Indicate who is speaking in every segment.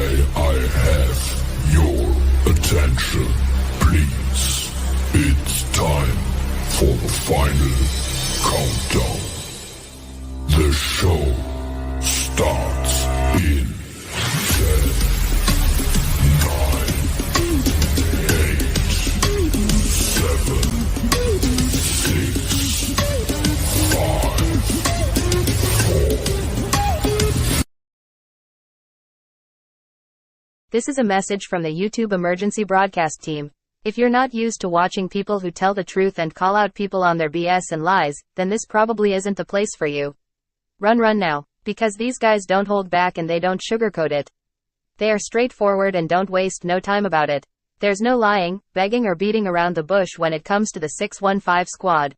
Speaker 1: May I have your attention, please? It's time for the final countdown. The show starts in 10, 9, 8, 7, 6, 5, 4.
Speaker 2: This is a message from the YouTube emergency broadcast team. If you're not used to watching people who tell the truth and call out people on their BS and lies, then this probably isn't the place for you. Run now, because these guys don't hold back and they don't sugarcoat it. They are straightforward and don't waste no time about it. There's no lying, begging or beating around the bush when it comes to the 615 squad.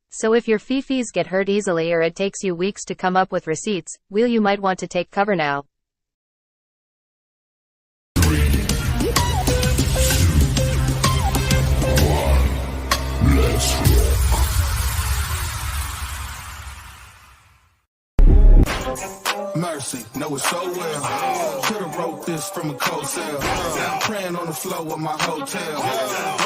Speaker 2: So if your fifis get hurt easily or it takes you weeks to come up with receipts, you might want to take cover now.
Speaker 1: Let's rock.
Speaker 3: Mercy, know it so well. Should've wrote this from a cold cell. I'm praying on the floor of my hotel.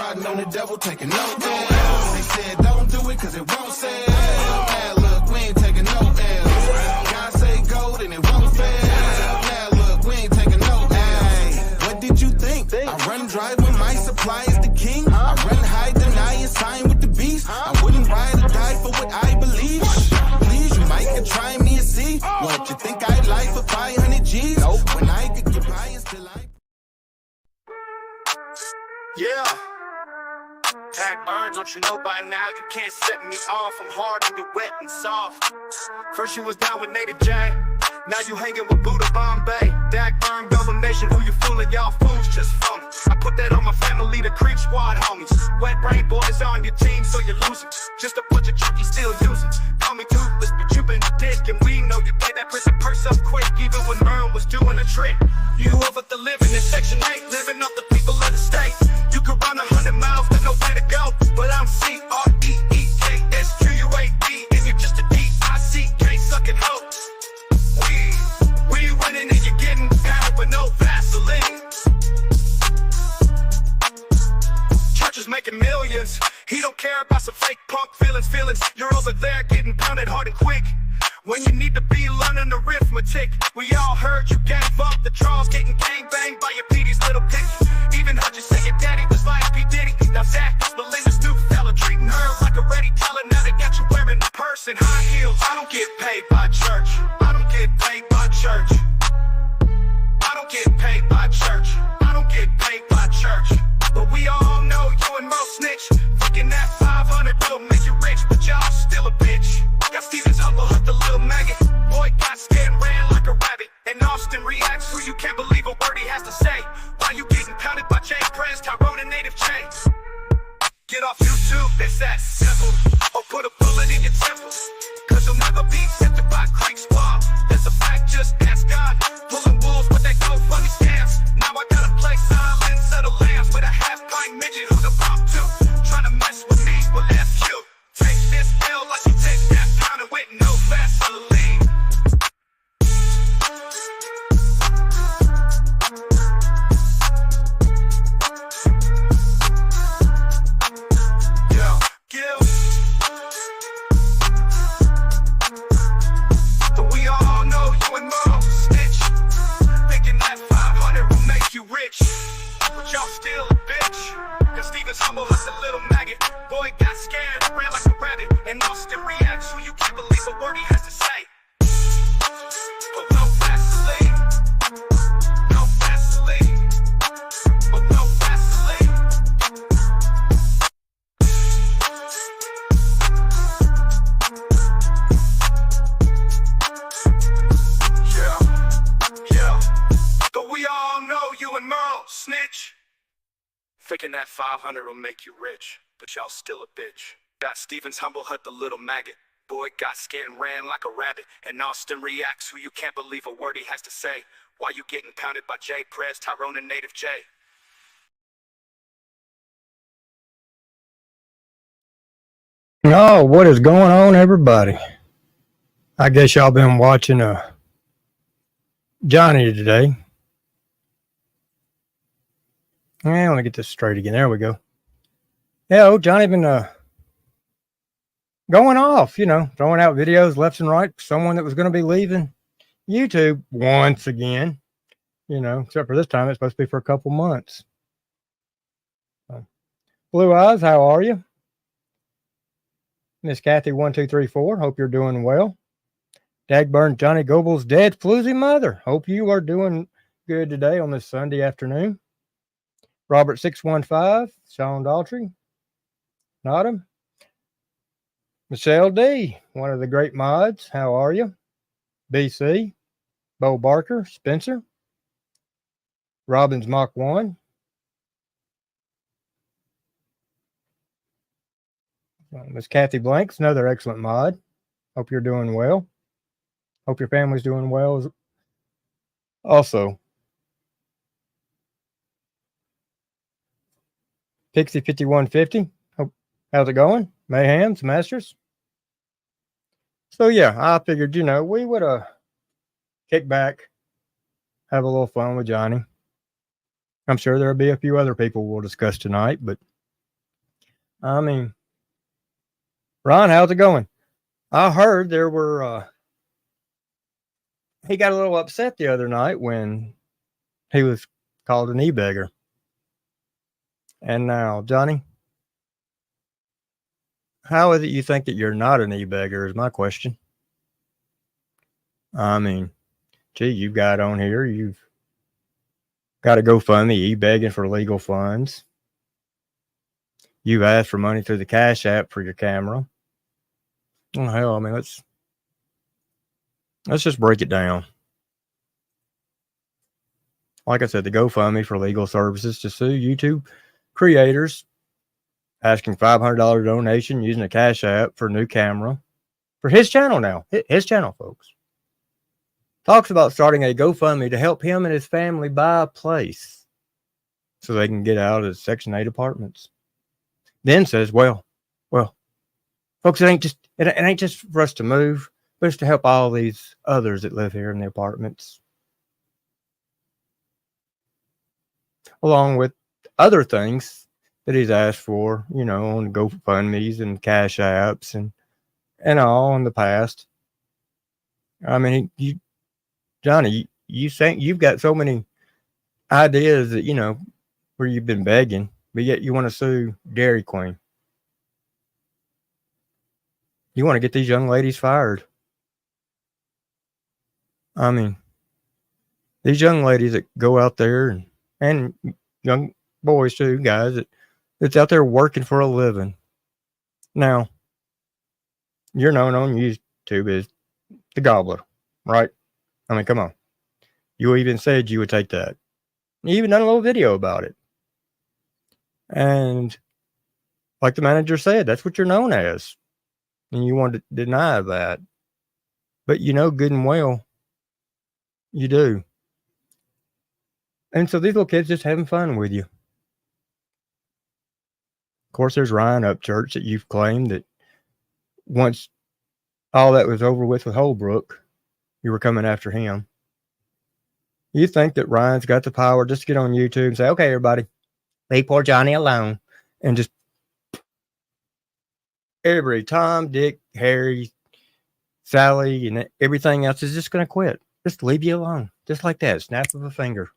Speaker 3: Riding on the devil, taking no L's. They said don't do it cause it won't sell. Now look, we ain't taking no L's. God say gold and it won't fail. Now look, we ain't taking no L's. What did you think? I run dry when my supply is the king. I run high, deny and sign with the beast. I wouldn't ride or die for what I believe. Please, you might could try me and see. What you think I'd like for 500 G's? Nope. When I could get by and still I...
Speaker 4: Yeah. Tag burn, don't you know by now you can't set me off. I'm hard and you're wet and soft. First you was down with Native J, now you hanging with Buddha Bombay. Dag burn, Double Nation, who you fooling? Y'all fools just phony. I put that on my family, the creep squad homies. Wet brain boys on your team, so you're losing. Just a bunch of chickies still using. Call me toothless, but you been a dick, and we know you pay that prison purse up quick, even when Merle was doing a trick. You over the living in Section 8, living off the people of the state. You could run 100 miles, there's nowhere to go, but I'm CREEKSQUAD, and you're just a DICK sucking hoe. We winning and you're getting down with no Vaseline. Churches making millions, he don't care about some fake punk feelings. You're over there getting pounded hard and quick, when you need to be learning arithmetic. We all heard you gave up the draws, getting gangbanged by your PD's little pick. Even heard you say your daddy was like P. Diddy. Now Zach, Melinda's new fella, treating her like a ready teller. Now they got you wearing a purse and high heels. I don't get paid by church. I don't get paid by church. I don't get paid by church. I don't get paid by church. But we all know you and Mo snitch. Thinking that 500 will make you rich, but y'all still a bitch. Got Stevens up, the little maggot. Boy got scared and ran like a rabbit. And Austin reacts who you can't believe a word he has to say. Why you getting pounded by Jay Prez, Tyrone and Native J? Get off YouTube, it's that simple. Or put a bullet in your temple, cause you'll never be accepted by Creek Squad. That's a fact, just ask God. Pulling wolves with that GoFundMe scams. Now I gotta play silent, settle lambs with a half-pint midget who the pop to. Trying to mess with me, well F you. Take this L like you take that pound and with no Vaseline. But we all know you and Mo snitch. Thinking that 500 will make you rich, but y'all still a bitch. Cause Stevens humble us a little maggot. Boy got scared, ran like a rabbit. And Austin reacts who you can't believe a word he has to say. But no Vaseline. No Vaseline. But no Vaseline. Yeah. But we all know you and Merle snitch. Thinking that 500 will make you rich, but y'all still a bitch. Got Stevens humble hut the little maggot. Boy got scared and ran like a rabbit. And Austin reacts who you can't believe a word he has to say. Why you getting pounded by Jay Prez, Tyrone and Native J?
Speaker 5: Oh, what is going on, everybody? I guess y'all been watching Johnny today. Yeah, let me get this straight again. There we go. Yeah, old Johnny been going off, throwing out videos left and right. Someone that was going to be leaving YouTube once again, except for this time it's supposed to be for a couple months. Blue Eyes, how are you? Miss Kathy 1234, hope you're doing well. Dagburn Johnny Goble's dead floozy mother. Hope you are doing good today on this Sunday afternoon. Robert 615, Sean Daltrey, Nottam. Michelle D, one of the great mods. How are you? BC, Bo Barker, Spencer, Robbins Mach 1. Miss Kathy Blanks, another excellent mod. Hope you're doing well. Hope your family's doing well also. Pixie 5150, how's it going? Mayhems, Masters. So yeah, I figured, we would kick back, have a little fun with Johnny. I'm sure there'll be a few other people we'll discuss tonight, but I mean, Ron, how's it going? I heard there were, he got a little upset the other night when he was called an e-beggar. And now, Johnny, how is it you think that you're not an e-beggar is my question. I mean, gee, you've got on here, you've got a GoFundMe, e-begging for legal funds. You've asked for money through the Cash App for your camera. Oh, hell, I mean, let's just break it down. Like I said, the GoFundMe for legal services to sue YouTube creators, asking $500 donation using a Cash App for a new camera for his channel now. His channel, folks. Talks about starting a GoFundMe to help him and his family buy a place so they can get out of Section 8 apartments. Then says, well, folks, it ain't just for us to move, but it's to help all these others that live here in the apartments. Along with other things that he's asked for, on GoFundMes and Cash Apps and all in the past. I mean, Johnny, you think you've got so many ideas that, where you've been begging, but yet you want to sue Dairy Queen. You want to get these young ladies fired. I mean, these young ladies that go out there and young boys too, guys that's out there working for a living. Now, you're known on YouTube as the Gobbler, right? I mean, come on. You even said you would take that. You even done a little video about it. And like the manager said, that's what you're known as. And you want to deny that. But good and well, you do. And so these little kids just having fun with you. Of course, there's Ryan Upchurch that you've claimed that once all that was over with Holbrook, you were coming after him. You think that Ryan's got the power just to get on YouTube and say, okay, everybody, leave poor Johnny alone. And just everybody, Tom, Dick, Harry, Sally, and everything else is just going to quit. Just leave you alone. Just like that. Snap of a finger.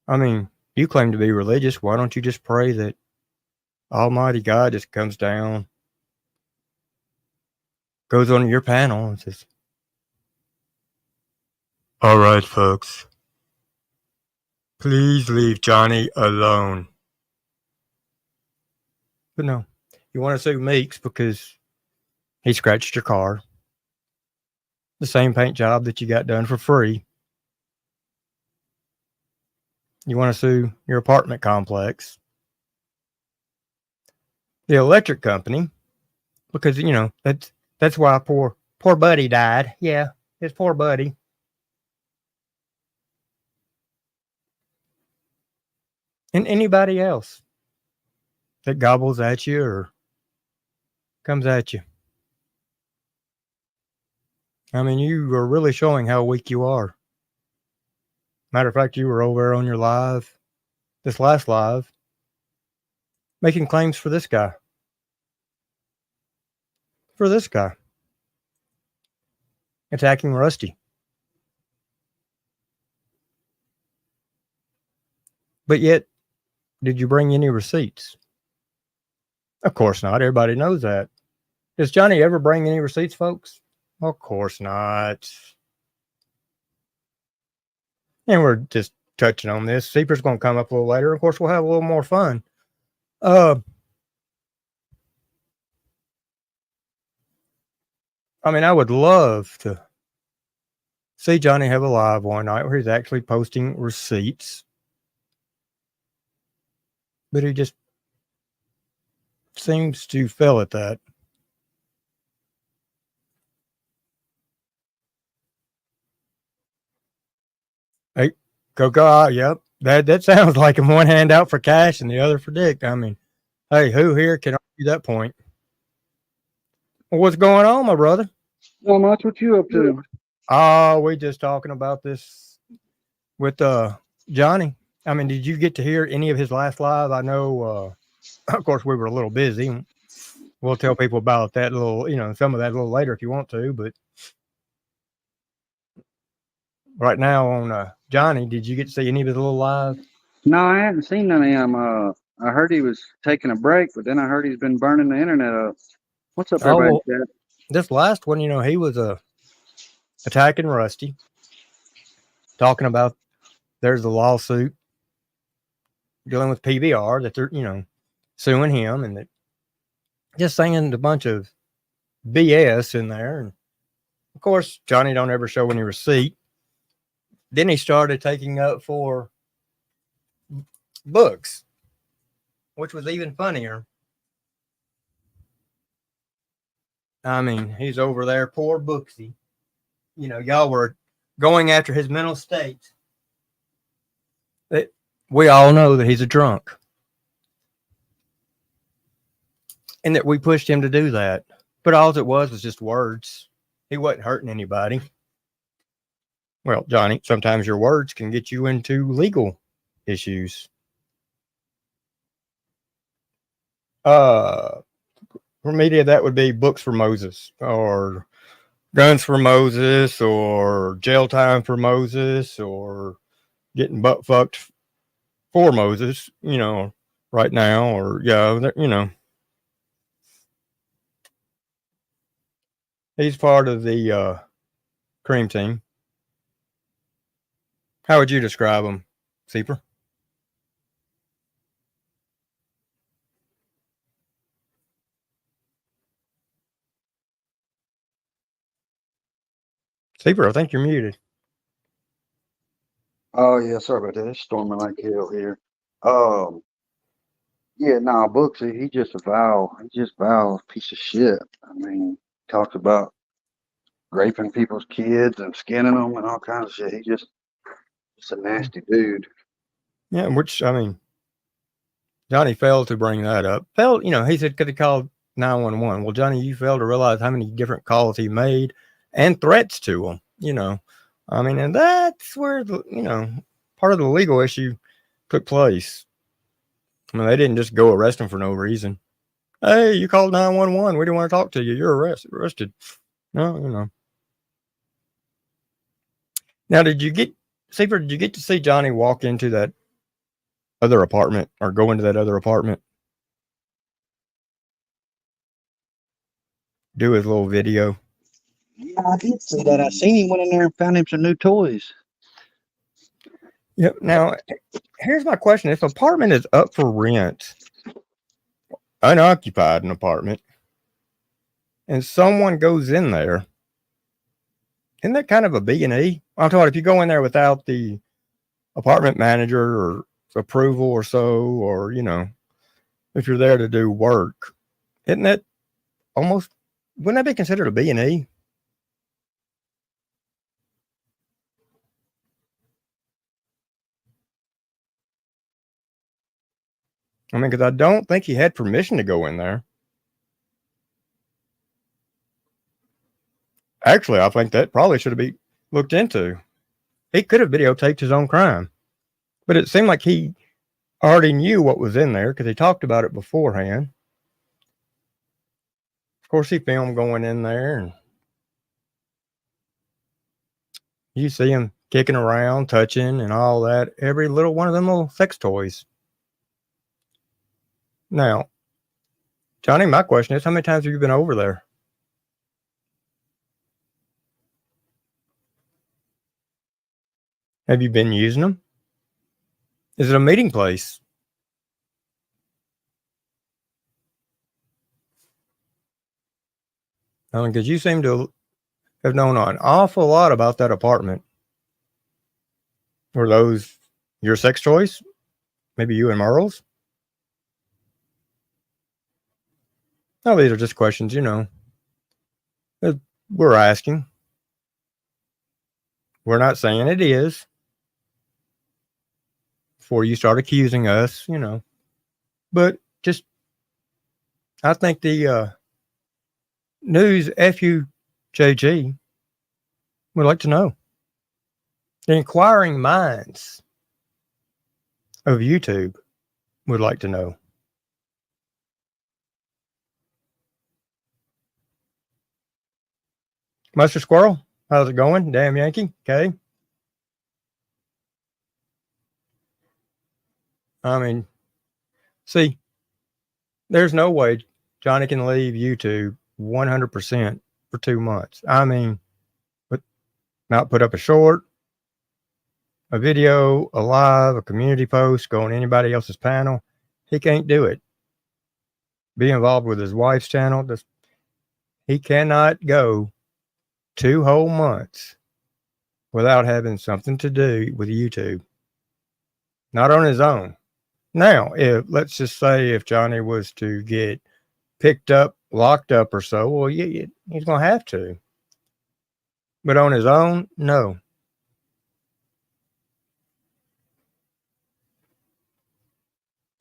Speaker 5: I mean, you claim to be religious. Why don't you just pray that Almighty God just comes down, goes on your panel and says, all right, folks, please leave Johnny alone. But no, you want to sue Meeks because he scratched your car. The same paint job that you got done for free. You want to sue your apartment complex. The electric company, because, that's why poor Buddy died. Yeah, his poor Buddy. And anybody else that gobbles at you or comes at you. I mean, you are really showing how weak you are. Matter of fact, you were over there on your live, this last live, making claims for this guy. Attacking Rusty. But yet, did you bring any receipts? Of course not. Everybody knows that. Does Johnny ever bring any receipts, folks? Of course not. And we're just touching on this. Seeper's going to come up a little later. Of course, we'll have a little more fun. I mean, I would love to see Johnny have a live one night where he's actually posting receipts. But he just seems to fail at that. Hey, go. Yep. That sounds like him, one hand out for cash and the other for dick. I mean, hey, who here can argue that point? Well, what's going on, my brother?
Speaker 6: Not much. What you up to?
Speaker 5: Oh, we just talking about this with Johnny. I mean, did you get to hear any of his last live? I know, of course, we were a little busy. We'll tell people about that little, some of that a little later if you want to. But right now on Johnny, did you get to see any of his little live?
Speaker 6: No, I hadn't seen none of him. I heard he was taking a break, but then I heard he's been burning the internet up. What's up, everybody?
Speaker 5: Well, this last one, he was attacking Rusty, talking about there's a lawsuit dealing with PBR that they're, suing him, and that just saying a bunch of BS in there. And of course, Johnny don't ever show any receipt. Then he started taking up for books, which was even funnier. I mean, he's over there, poor Booksy. Y'all were going after his mental state. We all know that he's a drunk. And that we pushed him to do that. But all it was just words. He wasn't hurting anybody. Well, Johnny, sometimes your words can get you into legal issues. For media, that would be books for Moses, or guns for Moses, or jail time for Moses, or getting butt fucked for Moses, right now, or, He's part of the cream team. How would you describe him, Seeper? Seeper, I think you're muted.
Speaker 6: Oh yeah, sorry about that. It's storming like hell here. Booksy, he just a vile piece of shit. I mean, talks about raping people's kids and skinning them and all kinds of shit. He just a nasty dude.
Speaker 5: Yeah, which, I mean, Johnny failed to bring that up. He said could have called 911. Well, Johnny, you failed to realize how many different calls he made and threats to him, I mean, and that's where part of the legal issue took place. I mean, they didn't just go arrest him for no reason. Hey, you called 911. We didn't want to talk to you. You're arrested. No, Now, did you get to see Johnny walk into that other apartment or go into that other apartment? Do his little video?
Speaker 6: Yeah, I did see that. I seen he went in there and found him some new toys.
Speaker 5: Yep. Now, here's my question. If an apartment is up for rent, unoccupied an apartment, and someone goes in there, isn't that kind of a B&E? I'm talking if you go in there without the apartment manager or approval or so, or, if you're there to do work, isn't that wouldn't that be considered a B&E? I mean, because I don't think he had permission to go in there. Actually, I think that probably should have been looked into. he could have videotaped his own crime. But it seemed like he already knew what was in there because he talked about it beforehand. Of course, he filmed going in there, and you see him kicking around, touching, and all that. Every little one of them little sex toys. Now, Johnny, my question is, how many times have you been over there? Have you been using them? Is it a meeting place? Because you seem to have known an awful lot about that apartment. Were those your sex toys? Maybe you and Merle's? No, these are just questions, that we're asking. We're not saying it is. Before you start accusing us, But just, I think the news FUJG would like to know. The inquiring minds of YouTube would like to know. Mustard Squirrel, how's it going? Damn Yankee, okay. I mean, see, there's no way Johnny can leave YouTube 100% for 2 months. I mean, but not put up a short, a video, a live, a community post, go on anybody else's panel. He can't do it. Be involved with his wife's channel. He cannot go 2 whole months without having something to do with YouTube. Not on his own. Now, let's just say if Johnny was to get picked up, locked up or so, well, he's going to have to. But on his own, no.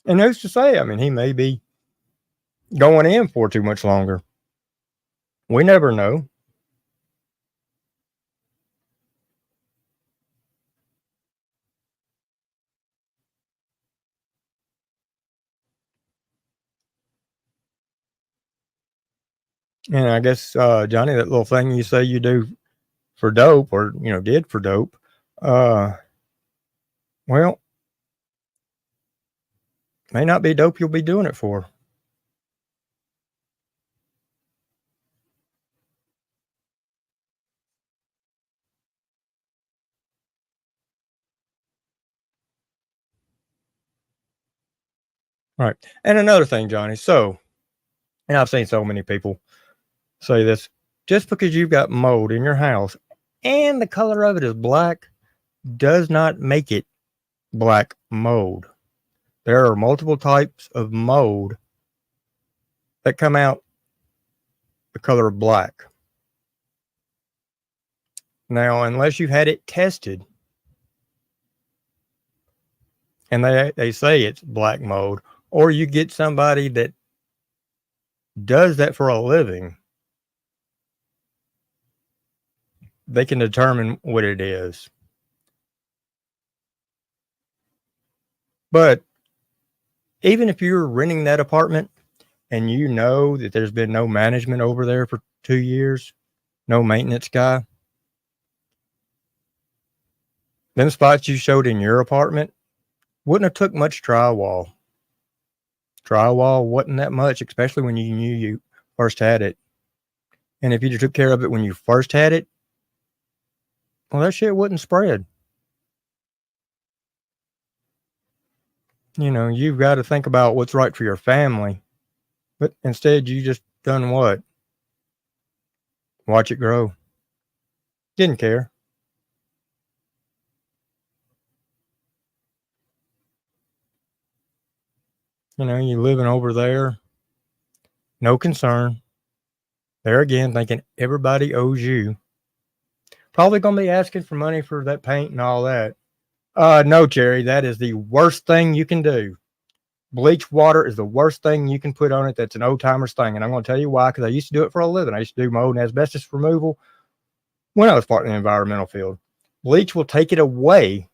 Speaker 5: And who's to say? I mean, he may be going in for too much longer. We never know. And I guess, Johnny, that little thing you say you do for dope or, did for dope, well, may not be dope you'll be doing it for. Right. And another thing, Johnny, and I've seen so many people say this, just because you've got mold in your house and the color of it is black does not make it black mold. There are multiple types of mold that come out the color of black. Now, unless you've had it tested and they say it's black mold, or you get somebody that does that for a living, they can determine what it is. But even if you're renting that apartment and you know that there's been no management over there for 2 years, no maintenance guy, them spots you showed in your apartment wouldn't have took much drywall. Drywall wasn't that much, especially when you knew you first had it. And if you took care of it when you first had it, well, that shit wouldn't spread. You've got to think about what's right for your family. But instead, you just done what? Watch it grow. Didn't care. You living over there, no concern. There again, thinking everybody owes you. Probably going to be asking for money for that paint and all that. No, Jerry, that is the worst thing you can do. Bleach water is the worst thing you can put on it. That's an old timer's thing. And I'm going to tell you why, because I used to do it for a living. I used to do mold and asbestos removal when I was part of the environmental field. Bleach will take it away,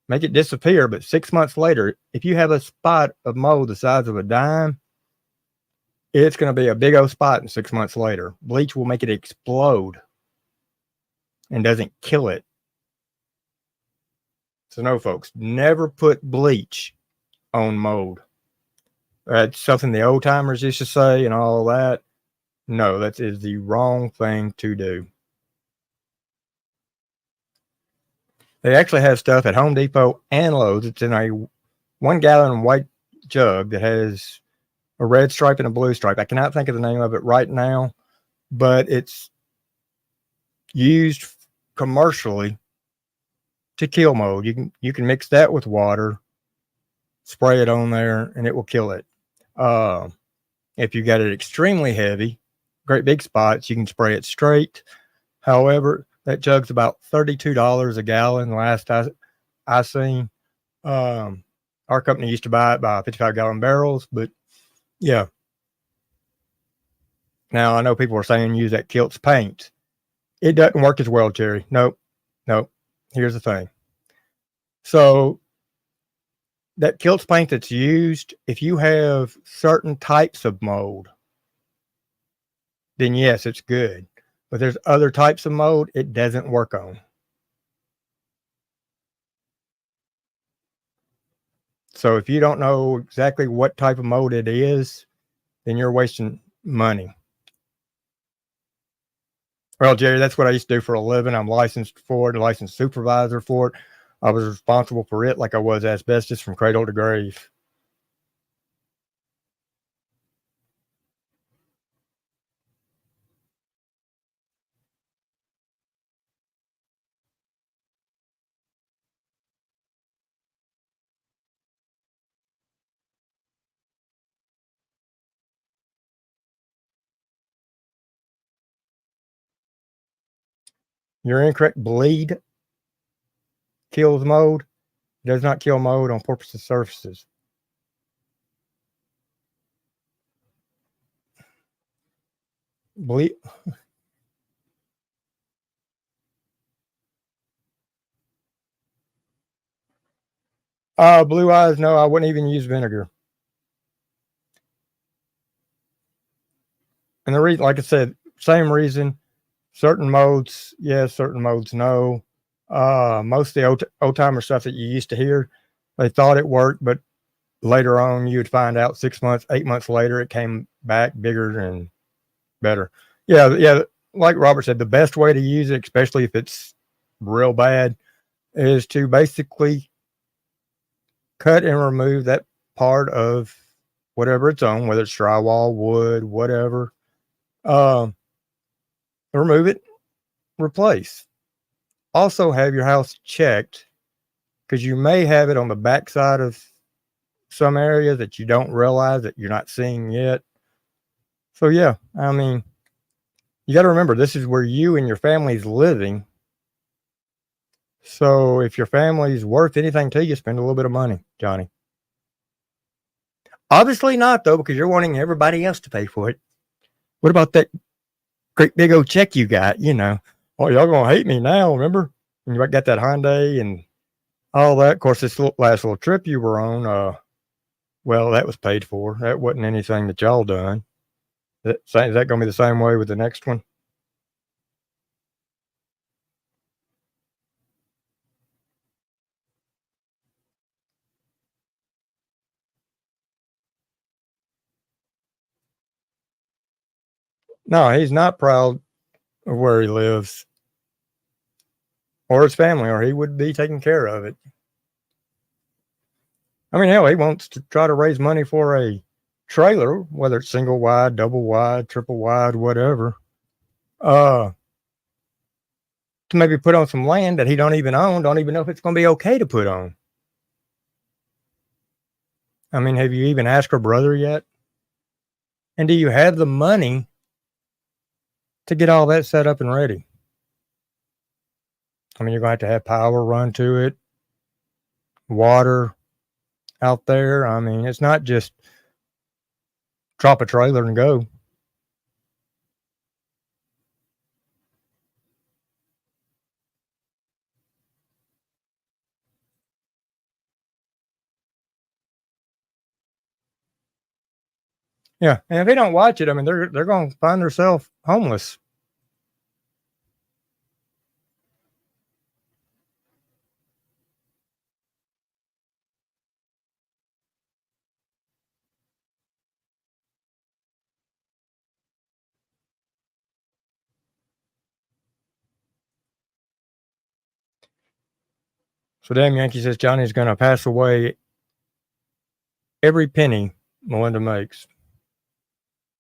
Speaker 5: make it disappear, but 6 months later, if you have a spot of mold the size of a dime, it's going to be a big old spot. And 6 months later, bleach will make it explode and doesn't kill it. So no, folks, never put bleach on mold. That's something the old timers used to say and all that. No, that is the wrong thing to do. They actually have stuff at Home Depot and Lowe's. It's in a 1 gallon white jug that has a red stripe and a blue stripe. I cannot think of the name of it right now, but it's used commercially to kill mold. You can mix that with water, spray it on there, and it will kill it. If you got it extremely heavy, great big spots, you can spray it straight. However, that jug's about $32 a gallon. Last I seen, our company used to buy it by 55-gallon barrels, but yeah. Now I know people are saying use that Kilt's paint. It doesn't work as well, Jerry. Nope. Here's the thing. So that Kilt's paint that's used, if you have certain types of mold, then yes, it's good. But there's other types of mold it doesn't work on. So if you don't know exactly what type of mold it is, then you're wasting money. Well, Jerry, that's what I used to do for a living. I'm licensed for it, a licensed supervisor for it. I was responsible for it like I was asbestos from cradle to grave. You're incorrect. Bleed kills mold. It does not kill mold on purpose surfaces. Bleed. Blue eyes, no, I wouldn't even use vinegar. And the reason, like I said, same reason. Certain modes, yes, certain modes, no. Most of the old timer stuff that you used to hear, they thought it worked, but later on you would find out 6 months, 8 months later, it came back bigger and better. Yeah. Like Robert said, the best way to use it, especially if it's real bad, is to basically cut and remove that part of whatever it's on, whether it's drywall, wood, whatever. Remove it, replace. Also have your house checked, because you may have it on the backside of some area that you don't realize that you're not seeing yet. So yeah, I mean, you got to remember, this is where you and your family's living. So if your family's worth anything to you, spend a little bit of money, Johnny. Obviously not, though, because you're wanting everybody else to pay for it. What about that great big old check you got? You know, oh, y'all gonna hate me now, remember? And you got that Hyundai and all that. Of course, this last little trip you were on, well, that was paid for. That wasn't anything that y'all done. Is that going to be the same way with the next one? No, he's not proud of where he lives or his family, or he would be taking care of it. I mean, hell, he wants to try to raise money for a trailer, whether it's single wide, double wide, triple wide, whatever, to maybe put on some land that he don't even own, don't even know if it's going to be okay to put on. I mean, have you even asked her brother yet? And do you have the money to get all that set up and ready? I mean, you're going to have power run to it, water out there. I mean, it's not just drop a trailer and go. Yeah, and if they don't watch it, I mean, they're going to find themselves homeless. So damn Yankee says Johnny's going to pass away every penny Melinda makes.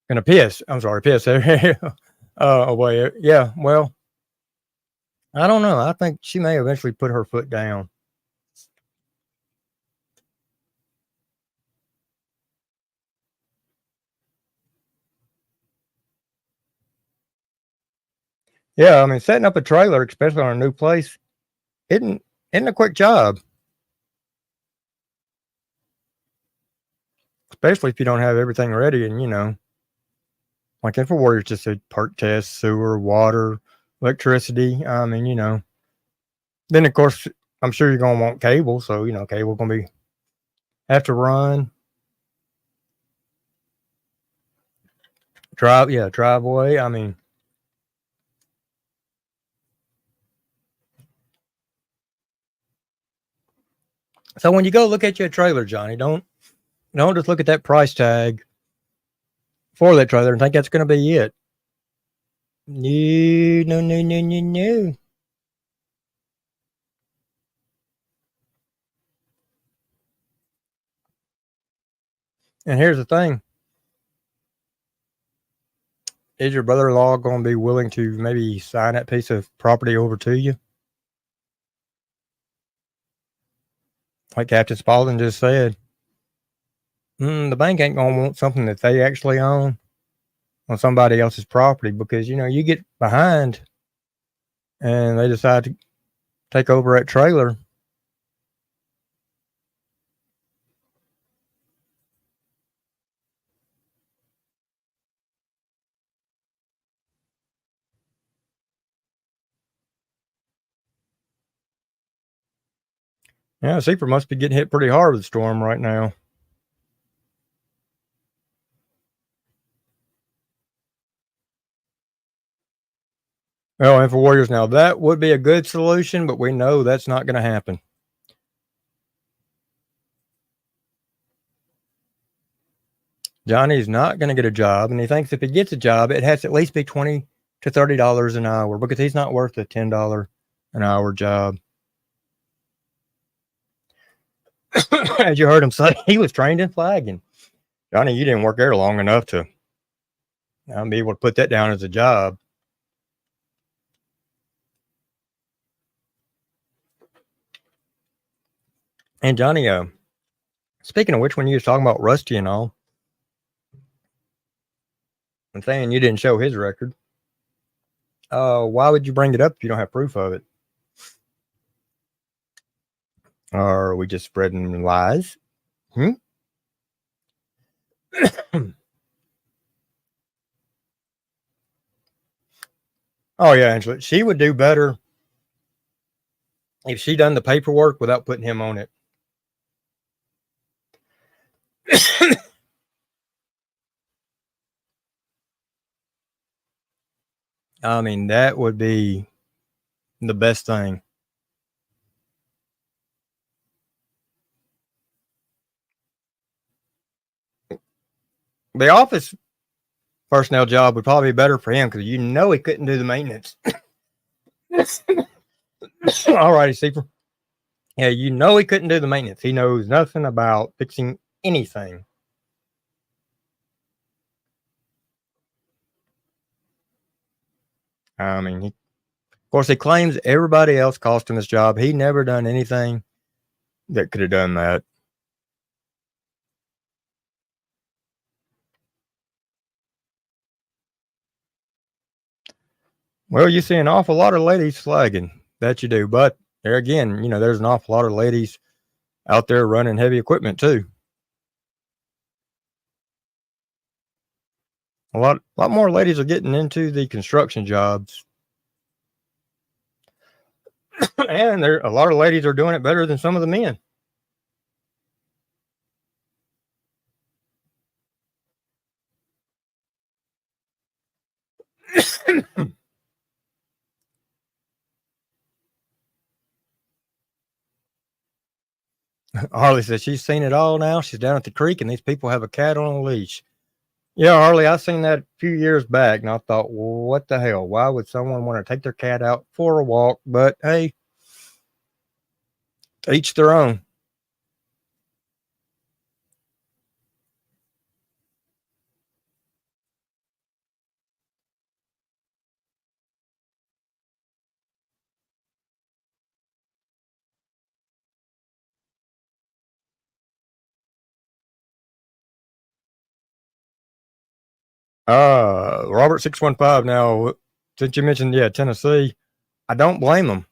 Speaker 5: Gonna piss. I'm sorry, piss away. Yeah, well, I don't know. I think she may eventually put her foot down. Yeah, I mean, setting up a trailer, especially on a new place, isn't a quick job. Especially if you don't have everything ready, and like InfoWarriors just said, perk test, sewer, water, electricity. I mean, then of course I'm sure you're gonna want cable, so cable gonna have to run. Driveway. I mean, so when you go look at your trailer, Johnny, don't just look at that price tag for that trailer and think that's going to be it. No. And here's the thing. Is your brother-in-law going to be willing to maybe sign that piece of property over to you? Like Captain Spaulding just said, the bank ain't going to want something that they actually own on somebody else's property because, you get behind and they decide to take over that trailer. Yeah, Seaper must be getting hit pretty hard with the storm right now. Well, and for Warriors now, that would be a good solution, but we know that's not going to happen. Johnny's not going to get a job, and he thinks if he gets a job, it has to at least be $20 to $30 an hour because he's not worth a $10 an hour job. As you heard him say, he was trained in flagging. Johnny, you didn't work there long enough to be able to put that down as a job. And Johnny, speaking of which, when you was talking about Rusty and all, and saying you didn't show his record, why would you bring it up if you don't have proof of it? Or are we just spreading lies? Oh yeah, Angela, she would do better if she done the paperwork without putting him on it. I mean, that would be the best thing. The office personnel job would probably be better for him because he couldn't do the maintenance. All righty, Seeper. Yeah, he couldn't do the maintenance. He knows nothing about fixing anything. I mean, of course, he claims everybody else cost him his job. He never done anything that could have done that. Well, you see an awful lot of ladies flagging. That you do. But there again, there's an awful lot of ladies out there running heavy equipment too. A lot more ladies are getting into the construction jobs. And a lot of ladies are doing it better than some of the men. Harley says she's seen it all now. She's down at the creek, and these people have a cat on a leash. Yeah, Harley, I seen that a few years back, and I thought, well, what the hell? Why would someone want to take their cat out for a walk? But hey, each their own. Robert 615. Now, since you mentioned, Tennessee, I don't blame them,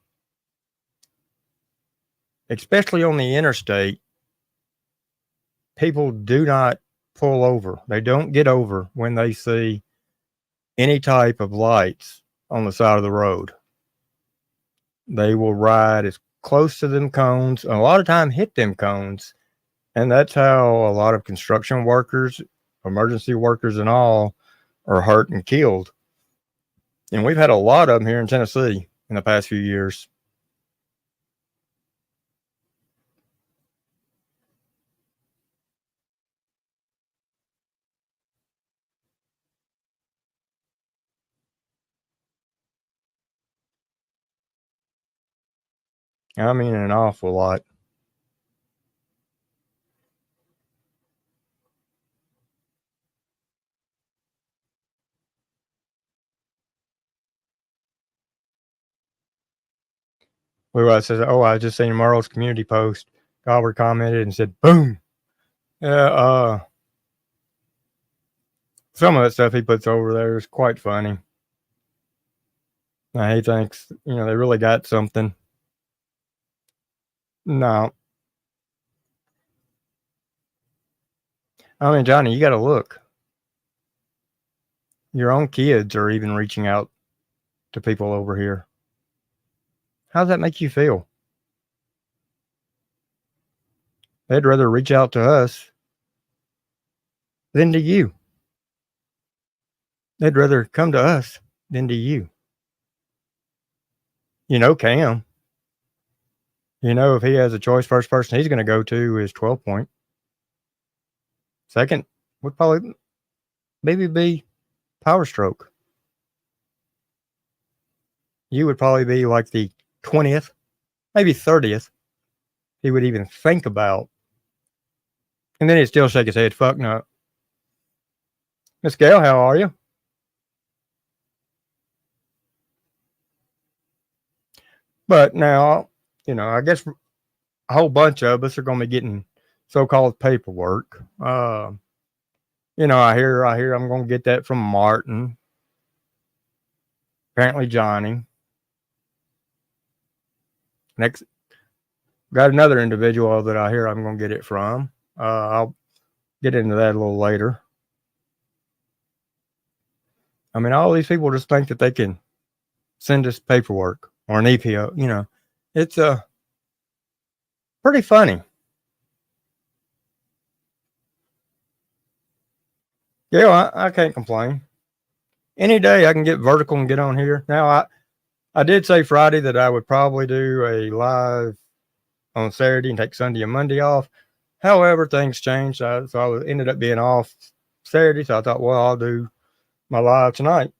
Speaker 5: especially on the interstate. People do not pull over. They don't get over when they see any type of lights on the side of the road. They will ride as close to them cones, and a lot of time hit them cones. And that's how a lot of construction workers, emergency workers, and all are hurt and killed. And we've had a lot of them here in Tennessee in the past few years. I mean, an awful lot. I says, "Oh, I just seen Merle's community post." Galver commented and said, "Boom." Yeah, some of that stuff he puts over there is quite funny. He thinks, they really got something. No. I mean, Johnny, you got to look. Your own kids are even reaching out to people over here. How does that make you feel? They'd rather reach out to us than to you. They'd rather come to us than to you. Cam. If he has a choice, first person he's going to go to is 12 Point. Second would probably maybe be Power Stroke. You would probably be like the 20th, maybe 30th. He would even think about. And then he'd still shake his head. Fuck no. Miss Gail, how are you? But now, I guess a whole bunch of us are going to be getting so-called paperwork. I hear I'm going to get that from Martin. Apparently Johnny. Next, got another individual that I hear I'm going to get it from. I'll get into that a little later. I mean, all these people just think that they can send us paperwork or an EPO. It's pretty funny. Yeah, I can't complain. Any day I can get vertical and get on here. Now, I did say Friday that I would probably do a live on Saturday and take Sunday and Monday off. However, things changed. So I ended up being off Saturday. So I thought, well, I'll do my live tonight.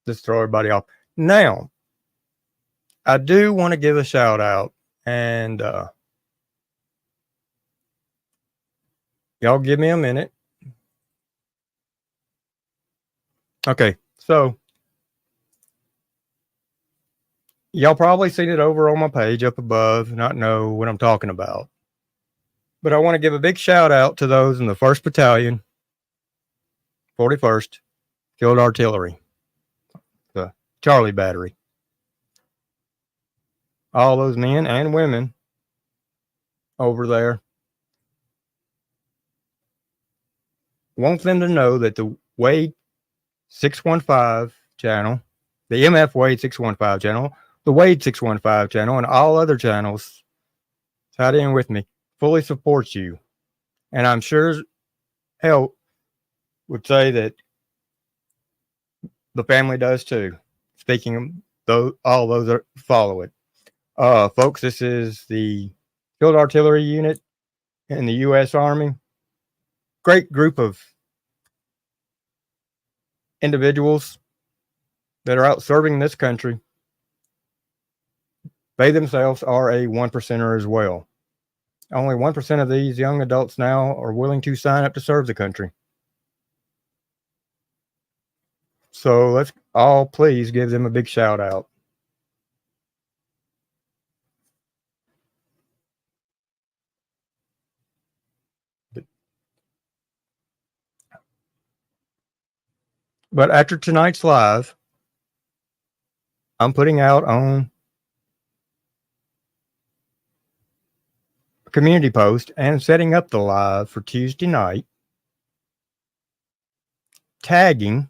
Speaker 5: Just throw everybody off. Now, I do want to give a shout out, and y'all give me a minute. Okay, so y'all probably seen it over on my page up above, not know what I'm talking about. But I want to give a big shout out to those in the 1st Battalion, 41st Field Artillery, the Charlie Battery. All those men and women over there. Want them to know that the Wade 615 channel, the MF Wade 615 channel, the Wade 615 channel, and all other channels tied in with me fully supports you. And I'm sure hell would say that the family does too. Speaking of those, all those that follow it. Folks, this is the Field Artillery Unit in the U.S. Army. Great group of individuals that are out serving this country. They themselves are a 1%er as well. Only 1% of these young adults now are willing to sign up to serve the country. So let's all please give them a big shout out. But after tonight's live, I'm putting out on a community post and setting up the live for Tuesday night, tagging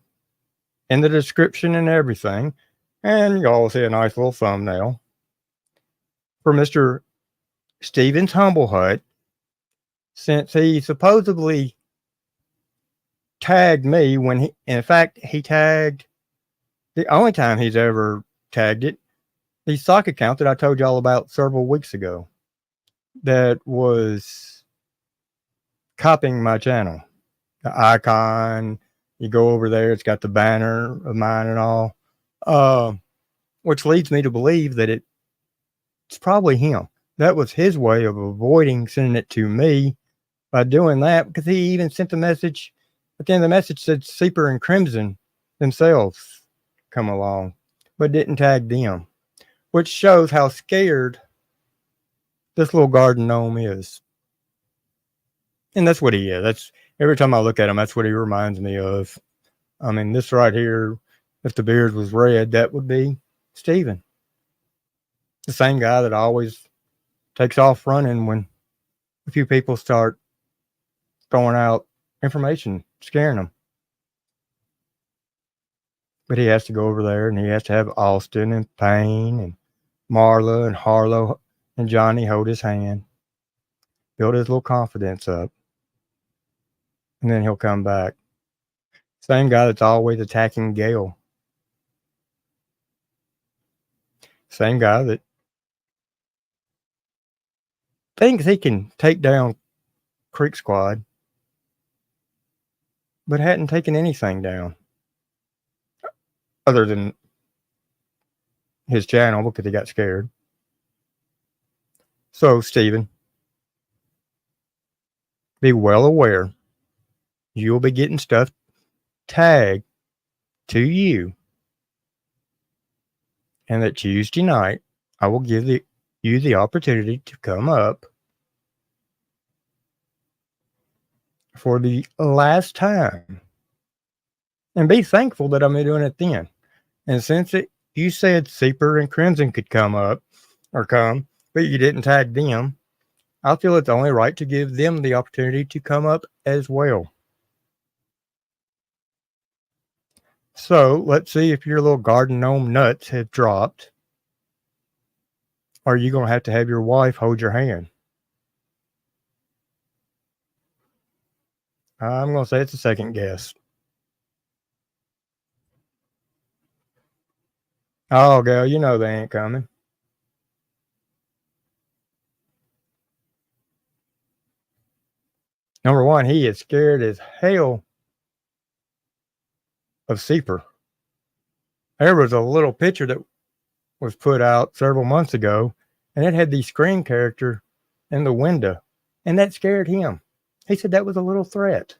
Speaker 5: in the description and everything, and y'all see a nice little thumbnail for Mr. Stevens Humble Hut, since he supposedly tagged me when he, in fact, he tagged the only time he's ever tagged it, the sock account that I told y'all about several weeks ago that was copying my channel. The icon, you go over there, it's got the banner of mine and all, which leads me to believe that it's probably him. That was his way of avoiding sending it to me by doing that, because he even sent the message. At the end of the message said Seeper and Crimson themselves come along, but didn't tag them, which shows how scared this little garden gnome is. And that's what he is. That's every time I look at him, that's what he reminds me of. I mean, this right here, if the beard was red, that would be Steven. The same guy that always takes off running when a few people start throwing out information, scaring them. But he has to go over there and he has to have Austin and Payne and Marla and Harlow and Johnny hold his hand, build his little confidence up, and then he'll come back. Same guy that's always attacking Gail. Same guy that thinks he can take down Creek Squad, but hadn't taken anything down other than his channel because he got scared. So, Steven, be well aware you'll be getting stuff tagged to you, and that Tuesday night I will give you the opportunity to come up for the last time, and be thankful that I'm doing it then. And since you said Seeper and Crimson could come up or come, but you didn't tag them, I feel it's only right to give them the opportunity to come up as well. So let's see if your little garden gnome nuts have dropped. Or are you going to have your wife hold your hand? I'm going to say it's a second guess. Oh, girl, you know they ain't coming. Number one, he is scared as hell of Seeper. There was a little picture that was put out several months ago, and it had the screen character in the window, and that scared him. He said that was a little threat.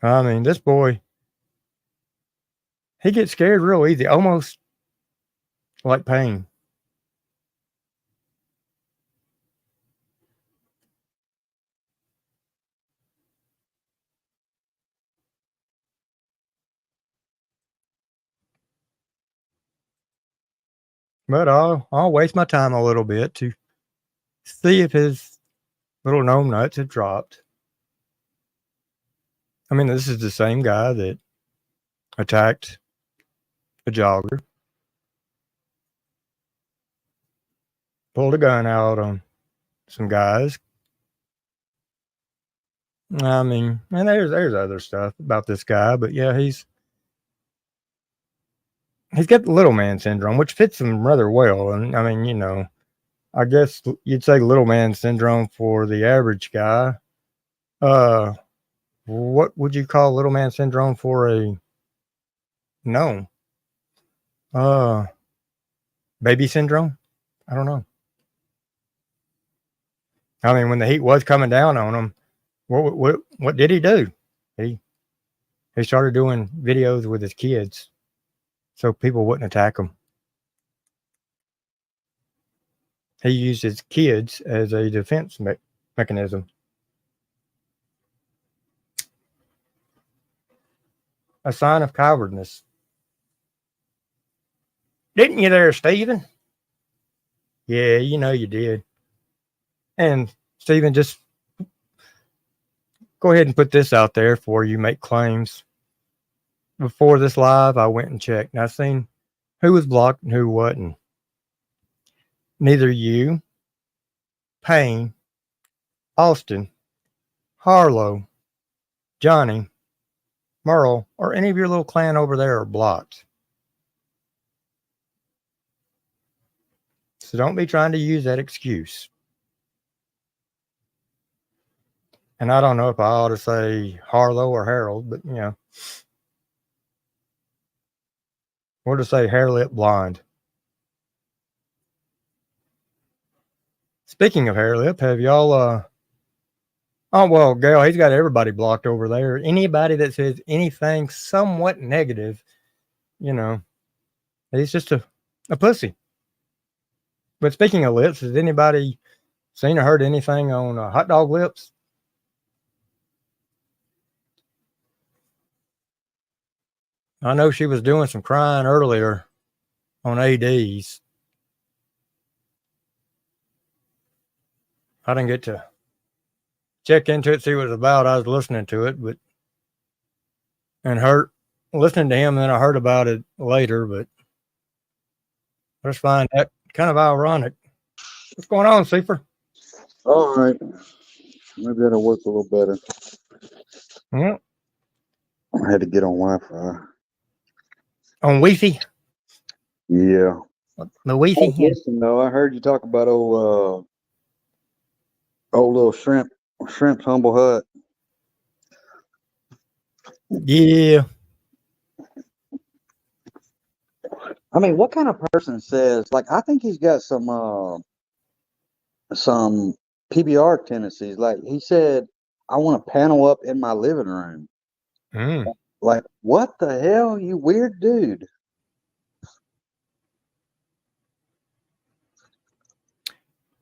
Speaker 5: I mean, this boy, he gets scared real easy, almost like Payne. But I'll waste my time a little bit to see if his little gnome nuts have dropped. I mean, this is the same guy that attacked a jogger, pulled a gun out on some guys, I mean, and there's other stuff about this guy, but yeah, he's got the little man syndrome, which fits him rather well. And I mean, I guess you'd say little man syndrome for the average guy. What would you call little man syndrome for a gnome? Baby syndrome? I don't know. I mean, when the heat was coming down on him, what did he do? He started doing videos with his kids, so people wouldn't attack him. He used his kids as a defense mechanism. A sign of cowardness. Didn't you there, Stephen? Yeah, you did. And Stephen, just go ahead and put this out there before you make claims. Before this live, I went and checked, and I seen who was blocked and who wasn't. Neither you, Payne, Austin, Harlow, Johnny, Merle, or any of your little clan over there are blocked. So don't be trying to use that excuse. And I don't know if I ought to say Harlow or Harold, but or to say hair lip blonde. Speaking of hair lip, have y'all oh well, Gail, he's got everybody blocked over there. Anybody that says anything somewhat negative, he's just a pussy. But speaking of lips, has anybody seen or heard anything on hot dog lips? I know she was doing some crying earlier on ADs. I didn't get to check into it, see what it was about. I was listening to it, listening to him, and then I heard about it later, but I just find that kind of ironic. What's going on, Cipher?
Speaker 6: All right. Maybe that'll work a little better.
Speaker 5: Yeah.
Speaker 6: I had to get on Wi-Fi.
Speaker 5: On Wi-Fi?
Speaker 6: Yeah.
Speaker 5: The Wi-Fi?
Speaker 6: Hey, listen, though, I heard you talk about old little Shrimp's Humble Hut.
Speaker 5: Yeah.
Speaker 6: I mean, what kind of person says, like, I think he's got some PBR tendencies. Like, he said, I want to panel up in my living room. Like, what the hell, you weird dude?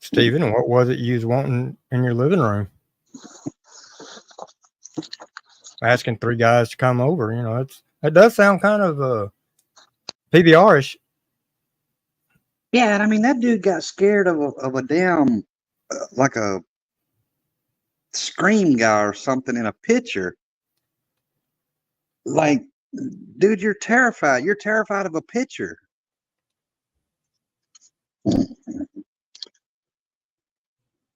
Speaker 5: Steven, what was it you was wanting in your living room? Asking three guys to come over, it does sound kind of PBR-ish.
Speaker 6: Yeah, and I mean, that dude got scared of a damn, like a scream guy or something in a picture. Like, dude, you're terrified. You're terrified of a picture.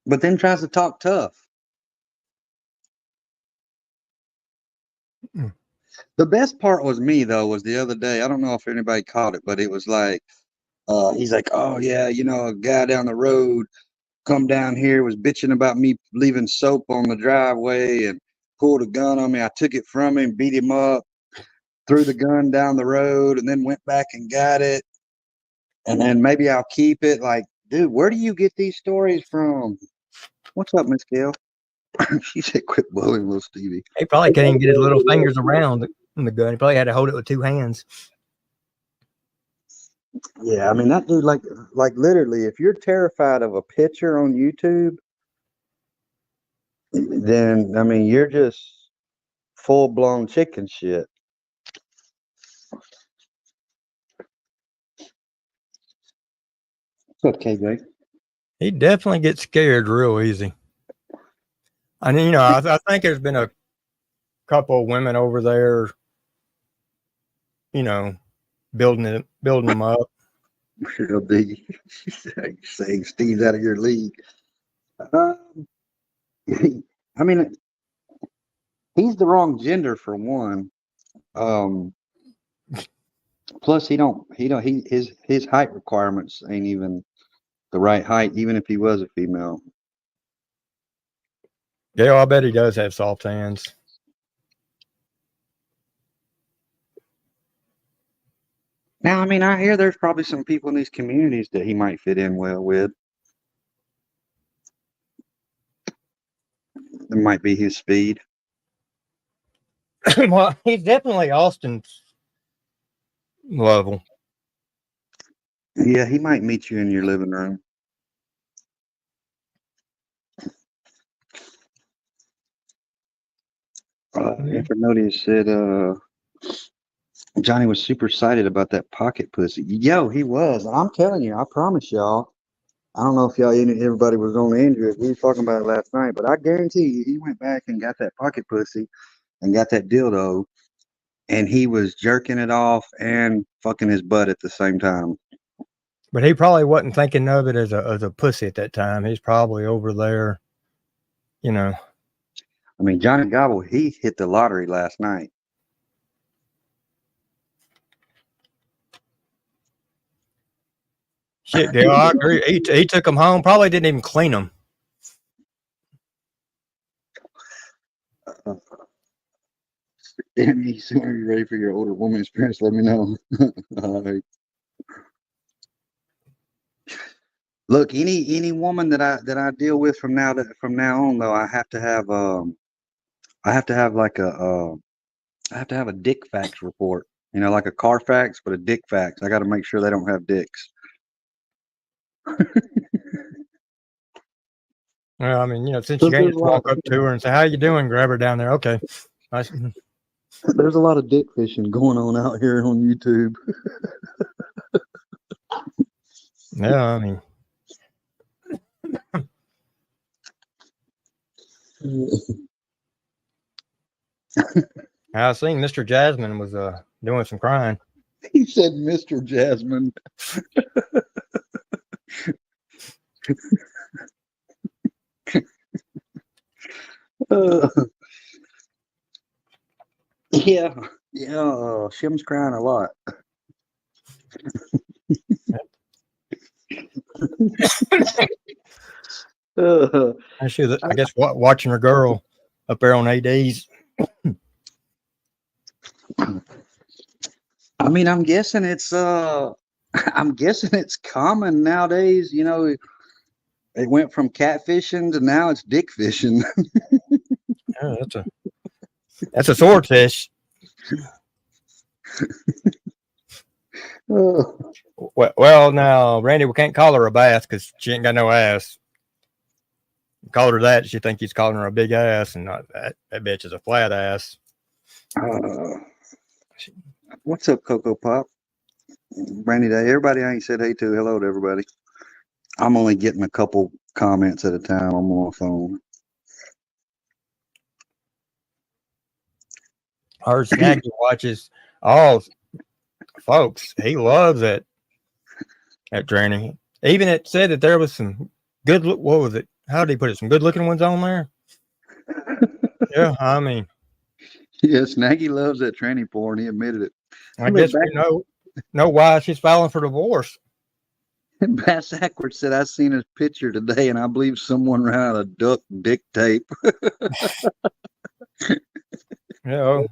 Speaker 6: But then tries to talk tough. The best part was me, though, was the other day. I don't know if anybody caught it, but it was like, he's like, oh, yeah, a guy down the road come down here, was bitching about me leaving soap on the driveway and pulled a gun on me. I took it from him, beat him up, threw the gun down the road, and then went back and got it. And then maybe I'll keep it. Like, dude, where do you get these stories from? What's up, Miss Gail? She said, quit blowing, little Stevie.
Speaker 5: He probably couldn't even get his little fingers around the gun. He probably had to hold it with two hands.
Speaker 6: Yeah, I mean, that dude, like literally, if you're terrified of a picture on YouTube, then, I mean, you're just full-blown chicken shit. What's up, KJ?
Speaker 5: He definitely gets scared real easy. I mean, I think there's been a couple of women over there, building them up.
Speaker 6: Real big. Saying Steve's out of your league. I mean, He's the wrong gender for one. Plus his height requirements ain't even the right height, even if he was a female.
Speaker 5: Yeah, I bet he does have soft hands.
Speaker 6: Now, I mean, I hear there's probably some people in these communities that he might fit in well with. That might be his speed.
Speaker 5: Well, he's definitely Austin's level.
Speaker 6: Yeah, he might meet you in your living room. Infernodius said, Johnny was super excited about that pocket pussy. Yo, he was. And I'm telling you, I promise y'all. I don't know if everybody was on Andrew. We were talking about it last night, but I guarantee you, he went back and got that pocket pussy and got that dildo, and he was jerking it off and fucking his butt at the same time.
Speaker 5: But he probably wasn't thinking of it as a pussy at that time. He's probably over there, you know.
Speaker 6: I mean, Johnny Gobble, he hit the lottery last night.
Speaker 5: Shit, Gail, I agree. He took them home. Probably didn't even clean them.
Speaker 6: Damn, you sooner you're ready for your older woman experience, let me know. Look, any woman that I deal with from now on though, I have to have like I have to have a dick facts report. You know, like a Carfax, but a dick facts. I got to make sure they don't have dicks.
Speaker 5: Well, I mean, you know, since you can't just walk up to her and say, "How you doing?" Grab her down there. Okay. Nice.
Speaker 6: There's a lot of dick fishing going on out here on YouTube.
Speaker 5: Yeah, I mean. I seen Mr. Jasmine was doing some crying.
Speaker 6: He said Mr. Jasmine. Yeah, Shim's crying a lot.
Speaker 5: I guess watching her girl up there on ADs.
Speaker 6: I mean, I'm guessing it's common nowadays. You know, it went from catfishing to now it's dick fishing.
Speaker 5: Yeah, that's a swordfish. Well, now, Randy, we can't call her a bass because she ain't got no ass. Called her that, she think he's calling her a big ass, and not that bitch is a flat ass.
Speaker 6: What's up, Cocoa Pop? Brandy Day. Everybody I ain't said hey to, hello to everybody. I'm only getting a couple comments at a time. I'm on my phone.
Speaker 5: Our Snaggy watches. Oh, folks, he loves it at training. Even it said that there was some good look. What was it? How did he put it? Some good looking ones on there. Yeah, I mean,
Speaker 6: yeah, Snaggy loves that tranny porn. He admitted it.
Speaker 5: I guess we know why she's filing for divorce.
Speaker 6: Bass Ackwards said, "I seen his picture today, and I believe someone ran out of duck dick tape."
Speaker 5: Yeah.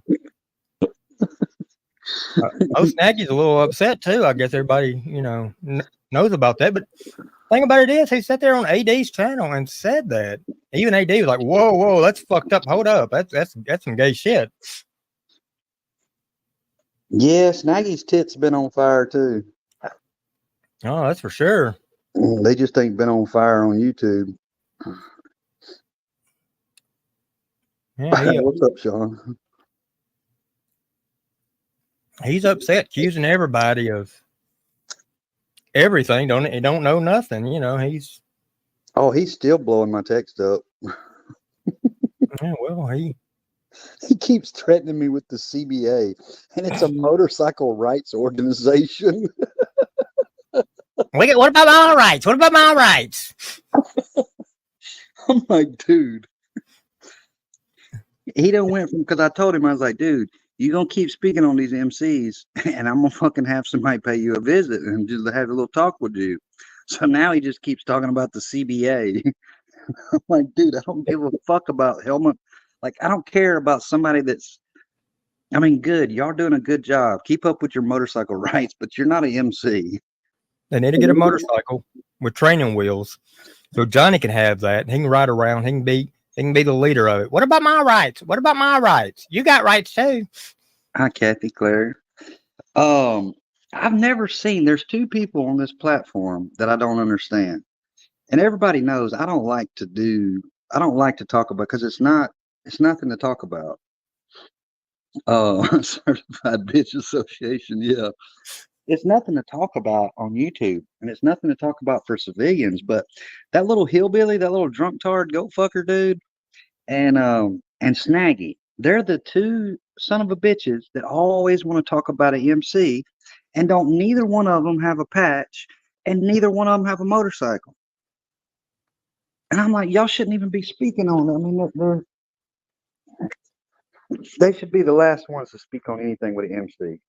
Speaker 5: Snaggy's a little upset too. I guess everybody, you know, knows about that. But the thing about it is, he sat there on AD's channel and said that. Even AD was like, "Whoa, that's fucked up. Hold up, that's some gay shit."
Speaker 6: Yeah, Snaggy's tits been on fire too.
Speaker 5: Oh, that's for sure.
Speaker 6: They just ain't been on fire on YouTube.
Speaker 5: Yeah,
Speaker 6: what's up, Sean?
Speaker 5: He's upset, accusing everybody of everything. He don't know nothing. You know, he's
Speaker 6: still blowing my text up.
Speaker 5: Yeah, well, he
Speaker 6: keeps threatening me with the CBA, and it's a motorcycle rights organization.
Speaker 5: What about my rights? What about my rights?
Speaker 6: I'm like, dude. He done went from, because I told him, I was like, dude, you gonna keep speaking on these MCs, and I'm gonna fucking have somebody pay you a visit and just have a little talk with you. So now he just keeps talking about the CBA. I'm like, dude, I don't give a fuck about helmet. Like, I don't care about somebody that's, I mean, good. Y'all doing a good job. Keep up with your motorcycle rights, but you're not an MC.
Speaker 5: They need to get a motorcycle with training wheels, so Johnny can have that. He can ride around. He can be the leader of it. What about my rights? What about my rights? You got rights too.
Speaker 6: Hi, Kathy Claire. I've never seen. There's two people on this platform that I don't understand, and everybody knows I don't like to talk about, because it's nothing to talk about. Certified Bitch Association, yeah. It's nothing to talk about on YouTube, and it's nothing to talk about for civilians. But that little hillbilly, that little drunk tard goat fucker dude, and Snaggy, they're the two son of a bitches that always want to talk about an MC, and don't neither one of them have a patch, and neither one of them have a motorcycle. And I'm like, y'all shouldn't even be speaking on it. I mean, they should be the last ones to speak on anything with an MC.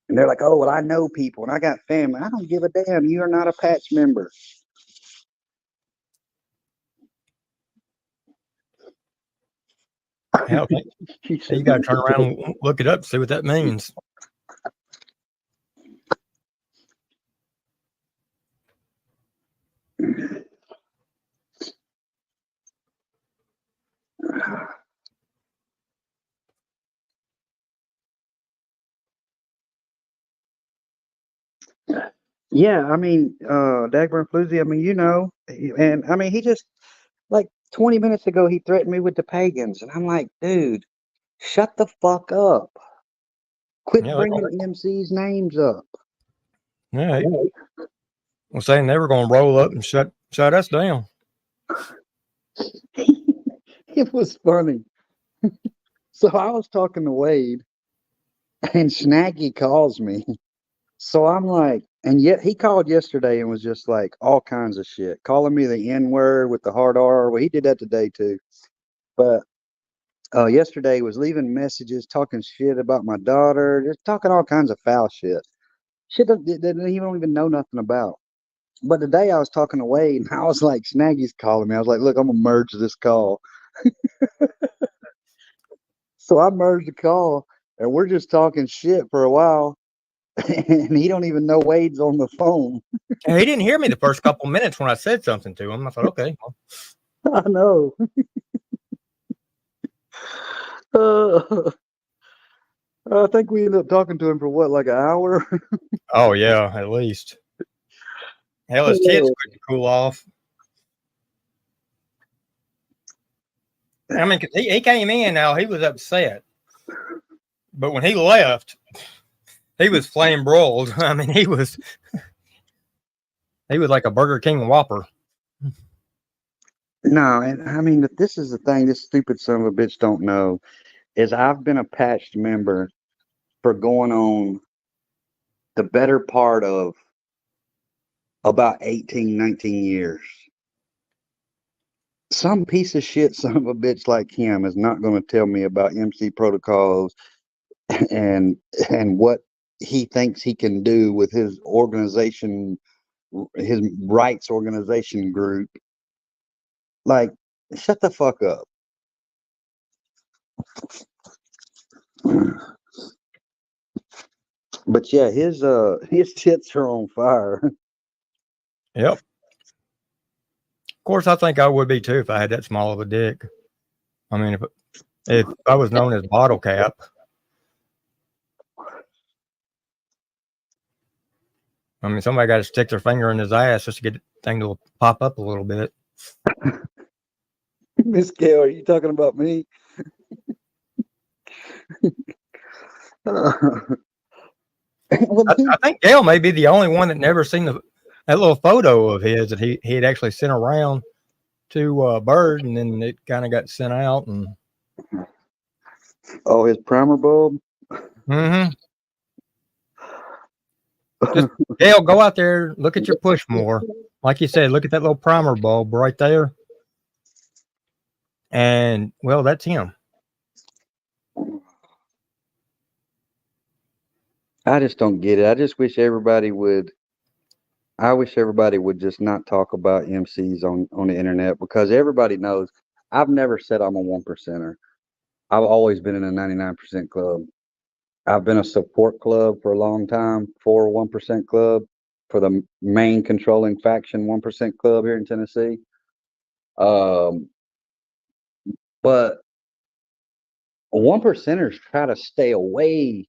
Speaker 6: And they're like, oh, well, I know people and I got family. I don't give a damn. You are not a patch member.
Speaker 5: Hell, you got to turn around and look it up, see what that means.
Speaker 6: Yeah, I mean, Dagburn Floozy, I mean, you know, and I mean, he just, like 20 minutes ago, he threatened me with the pagans. And I'm like, dude, shut the fuck up. Quit
Speaker 5: Yeah,
Speaker 6: bringing MC's names up.
Speaker 5: yeah. Well, saying they were going to roll up and shut us down.
Speaker 6: It was funny. So I was talking to Wade, and Snaggy calls me. So I'm like, and yet he called yesterday and was just like all kinds of shit, calling me the N word with the hard R. Well, he did that today too. But yesterday was leaving messages, talking shit about my daughter, just talking all kinds of foul shit. Shit that he don't even know nothing about. But today I was talking to Wade, and I was like, Snaggy's calling me. I was like, look, I'm gonna merge this call. So I merged the call, and we're just talking shit for a while. And he don't even know Wade's on the phone.
Speaker 5: And he didn't hear me the first couple minutes when I said something to him. I thought, okay.
Speaker 6: I know. I think we ended up talking to him for what, like an hour?
Speaker 5: Oh yeah, at least. Hell, his kids couldn't cool off. I mean, 'cause he came in now, he was upset. But when he left, he was flame broiled. I mean, he was like a Burger King Whopper.
Speaker 6: No, and I mean, this is the thing this stupid son of a bitch don't know, is I've been a patched member for going on the better part of about 18, 19 years. Some piece of shit son of a bitch like him is not going to tell me about MC protocols and what he thinks he can do with his organization, his rights organization group. Like, shut the fuck up. But yeah, his tits are on fire.
Speaker 5: Yep. Of course, I think I would be too if I had that small of a dick. I mean, if I was known as Bottle Cap. I mean, somebody got to stick their finger in his ass just to get the thing to pop up a little bit.
Speaker 6: Miss Gail, are you talking about me?
Speaker 5: I think Gail may be the only one that never seen that little photo of his that he had actually sent around to Bird, and then it kind of got sent out. And
Speaker 6: oh, his primer bulb.
Speaker 5: Mm-hmm. Just, Gail, go out there, look at your push more. Like you said, look at that little primer bulb right there. And, well, that's him.
Speaker 6: I just don't get it. I just wish everybody would. I wish everybody would just not talk about MCs on the internet because everybody knows. I've never said I'm a 1%er. I've always been in a 99% club. I've been a support club for a long time for a 1% club for the main controlling faction 1% club here in Tennessee. But 1%ers try to stay away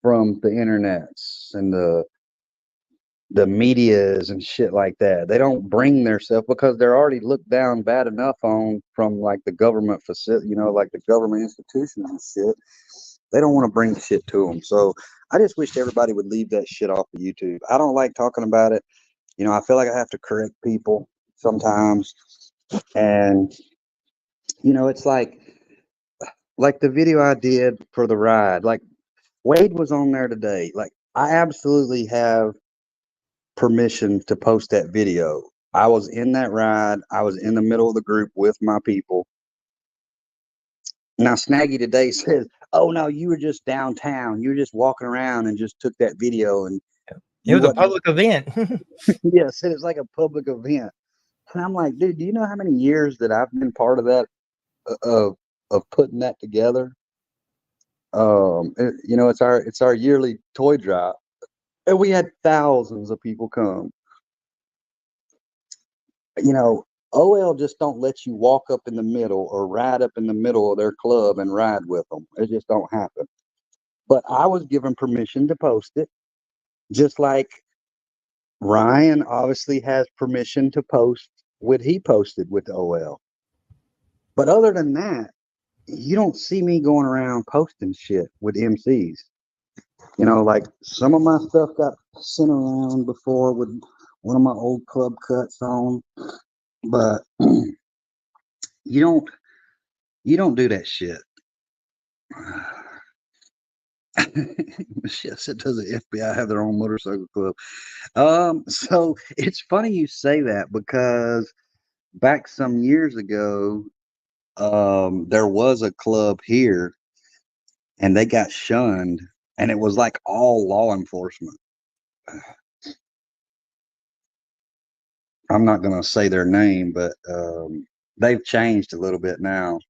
Speaker 6: from the internets and the medias and shit like that. They don't bring their stuff because they're already looked down bad enough on from like the government facility, like the government institutions and shit. They don't want to bring shit to them. So I just wish everybody would leave that shit off of YouTube. I don't like talking about it. I feel like I have to correct people sometimes. And, it's like the video I did for the ride, like Wade was on there today. Like I absolutely have permission to post that video. I was in that ride. I was in the middle of the group with my people. Now Snaggy today says, "Oh no, you were just downtown. You were just walking around and just took that video." And
Speaker 5: it was a public event.
Speaker 6: Yes, it was like a public event. And I'm like, dude, do you know how many years that I've been part of that of putting that together? It's our yearly toy drop, and we had thousands of people come. OL just don't let you walk up in the middle or ride up in the middle of their club and ride with them. It just don't happen. But I was given permission to post it, just like Ryan obviously has permission to post what he posted with the OL. But other than that, you don't see me going around posting shit with MCs. Like some of my stuff got sent around before with one of my old club cuts on. But you don't do that shit. Michelle said, does the FBI have their own motorcycle club? So it's funny you say that because back some years ago, there was a club here and they got shunned, and it was like all law enforcement. I'm not going to say their name, but they've changed a little bit now.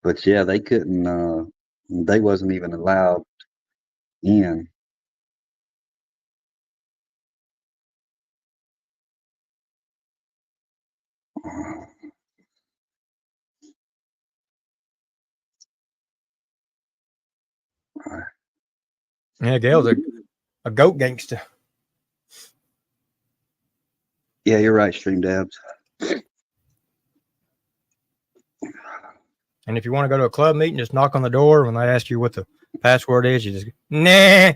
Speaker 6: But yeah, they couldn't, they wasn't even allowed in.
Speaker 5: Yeah, Gail's a goat gangster.
Speaker 6: Yeah, you're right, Stream Dabs.
Speaker 5: And if you want to go to a club meeting, just knock on the door. When they ask you what the password is, you just go, nah.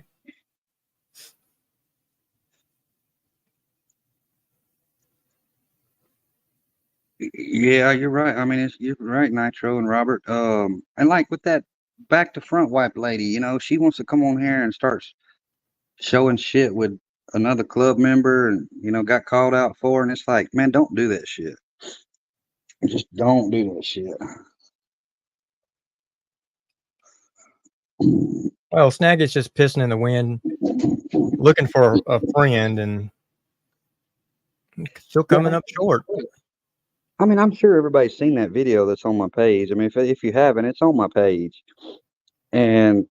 Speaker 6: Yeah, you're right. I mean, you're right, Nitro and Robert. And like with that back to front wipe lady, she wants to come on here and starts showing shit with another club member and, got called out for. And it's like, man, don't do that shit. Just don't do that shit.
Speaker 5: Well, Snag is just pissing in the wind, looking for a friend, and still coming up short.
Speaker 6: I mean, I'm sure everybody's seen that video that's on my page. I mean, if you haven't, it's on my page. And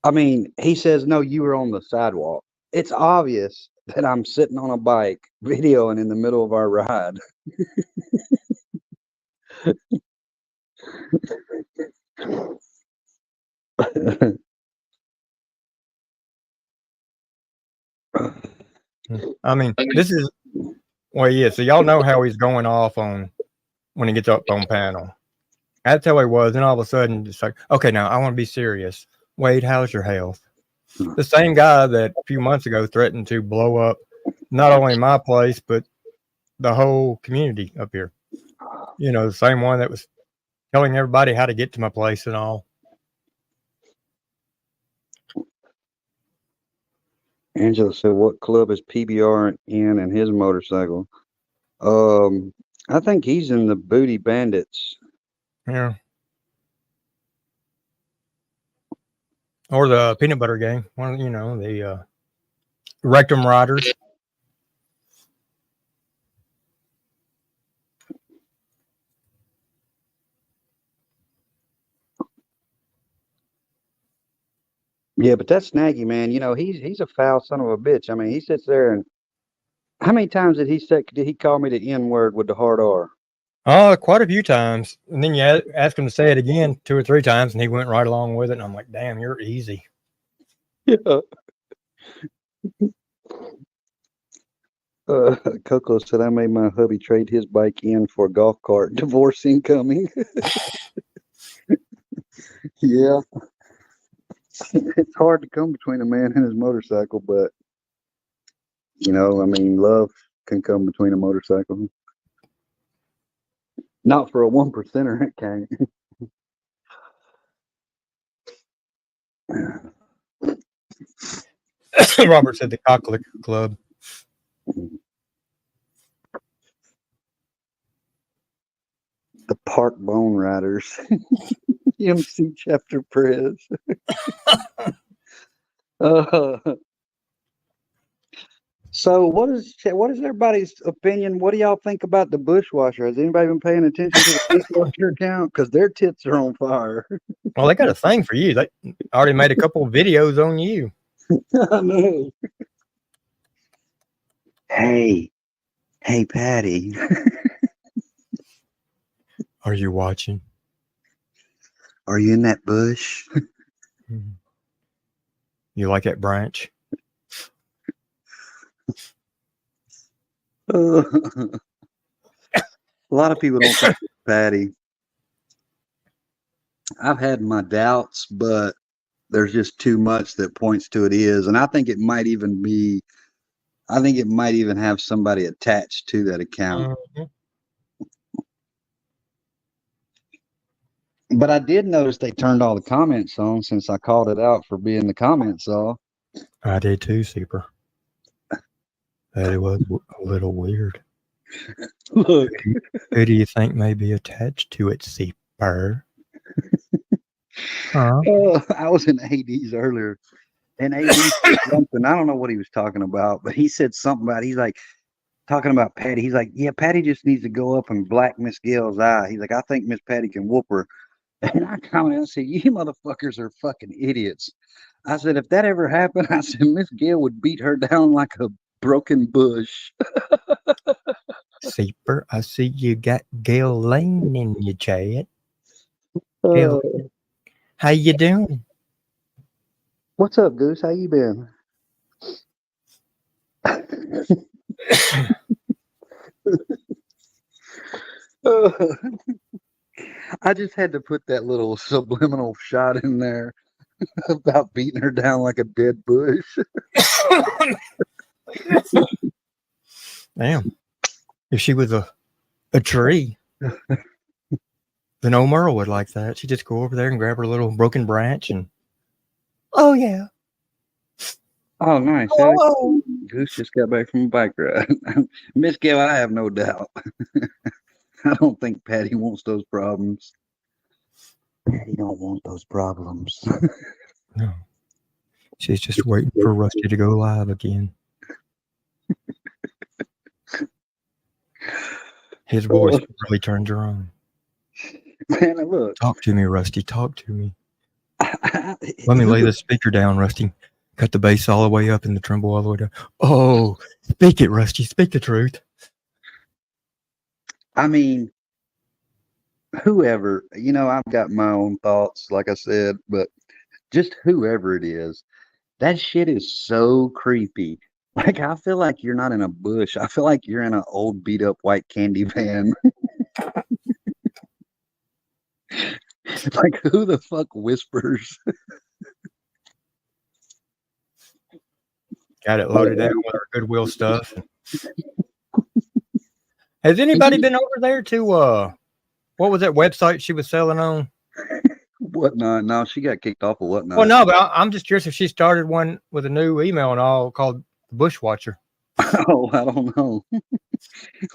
Speaker 6: I mean, he says, no, you were on the sidewalk. It's obvious that I'm sitting on a bike videoing in the middle of our ride.
Speaker 5: I mean, this is, well, yeah, so y'all know how he's going off on when he gets up on panel. That's how he was. And all of a sudden, it's like, okay, now I want to be serious. Wade, how's your health? The same guy that a few months ago threatened to blow up not only my place, but the whole community up here. The same one that was telling everybody how to get to my place and all.
Speaker 6: Angela said, what club is PBR in and his motorcycle? I think he's in the Booty Bandits.
Speaker 5: Yeah. Or the peanut butter gang. One, you know, the rectum riders.
Speaker 6: Yeah, but that's Snaggy, man. You know, he's a foul son of a bitch. I mean, he sits there and how many times did he call me the N word with the hard R?
Speaker 5: Oh, quite a few times. And then you ask him to say it again 2 or 3 times, and he went right along with it. And I'm like, damn, you're easy.
Speaker 6: Yeah. Coco said I made my hubby trade his bike in for a golf cart. Divorce incoming. Yeah. It's hard to come between a man and his motorcycle, but you know, I mean, love can come between a motorcycle. Not for a 1%er, it can't.
Speaker 5: Robert said the Cocklick Club.
Speaker 6: The Park Bone Riders. MC Chapter Prez. So what is everybody's opinion? What do y'all think about the bushwasher? Has anybody been paying attention to the bushwasher account? Because their tits are on fire.
Speaker 5: Well, they got a thing for you. They already made a couple of videos on you.
Speaker 6: I know. Hey, Patty.
Speaker 5: Are you watching?
Speaker 6: Are you in that bush?
Speaker 5: You like that branch?
Speaker 6: A lot of people don't think it's Patty. I've had my doubts, but there's just too much that points to it is, and I think it might even have somebody attached to that account. But I did notice they turned all the comments on since I called it out for being the comments all.
Speaker 5: I did too, Super. That it was a little weird.
Speaker 6: Look,
Speaker 5: Who do you think may be attached to it, Super? Huh?
Speaker 6: I was in AD's earlier, and AD said something. I don't know what he was talking about, but he said something about. He's like talking about Patty. He's like, yeah, Patty just needs to go up and black Miss Gail's eye. He's like, I think Miss Patty can whoop her. And I commented, I said, you motherfuckers are fucking idiots. I said, if that ever happened, I said, Miss Gail would beat her down like a broken bush.
Speaker 5: Super, I see you got Gail Lane in your chat. Gail, how you doing?
Speaker 6: What's up, Goose? How you been? I just had to put that little subliminal shot in there about beating her down like a dead bush.
Speaker 5: Damn. If she was a tree, then old Merle would like that. She'd just go over there and grab her little broken branch and, oh, yeah.
Speaker 6: Oh, nice.
Speaker 5: Oh.
Speaker 6: Goose just got back from a bike ride. Miss Gail, I have no doubt. I don't think Patty wants those problems. Patty don't want those problems.
Speaker 5: No. She's just waiting for Rusty to go live again. His voice really turns her on.
Speaker 6: Man, look.
Speaker 5: Talk to me, Rusty. Talk to me. Let me lay the speaker down, Rusty. Cut the bass all the way up and the treble all the way down. Oh, speak it, Rusty. Speak the truth.
Speaker 6: I mean, whoever, I've got my own thoughts, like I said, but just whoever it is, that shit is so creepy. Like, I feel like you're not in a bush. I feel like you're in an old beat up white candy van. Like, who the fuck whispers?
Speaker 5: Got it loaded down with our Goodwill stuff. Has anybody been over there to, what was that website she was selling on?
Speaker 6: Whatnot. No, she got kicked off of Whatnot.
Speaker 5: Well, no, but I'm just curious if she started one with a new email and all called the Bushwatcher.
Speaker 6: Oh, I don't know.